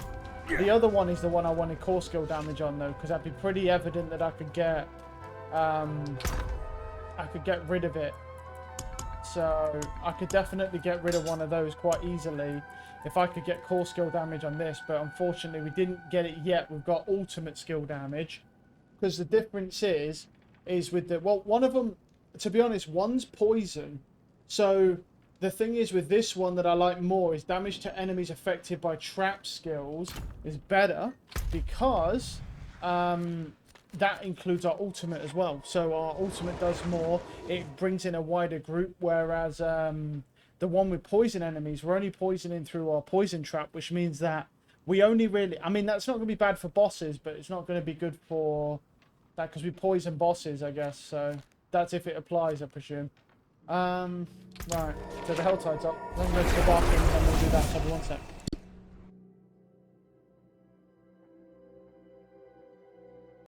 The other one is the one I wanted core skill damage on, though, because that'd be pretty evident that I could get rid of it. So I could definitely get rid of one of those quite easily if I could get core skill damage on this, but unfortunately we didn't get it yet. We've got ultimate skill damage, because the difference is with the, well, one of them, to be honest, one's poison. So the thing is with this one that I like more is damage to enemies affected by trap skills is better, because that includes our ultimate as well. So our ultimate does more. It brings in a wider group, whereas the one with poison enemies, we're only poisoning through our poison trap, which means that we only really... I mean, that's not going to be bad for bosses, but it's not going to be good for that, because we poison bosses, I guess. So that's if it applies, I presume. Right. So the Helltide's up. I'm going to go to the bathroom and then we'll do that. So 1 sec.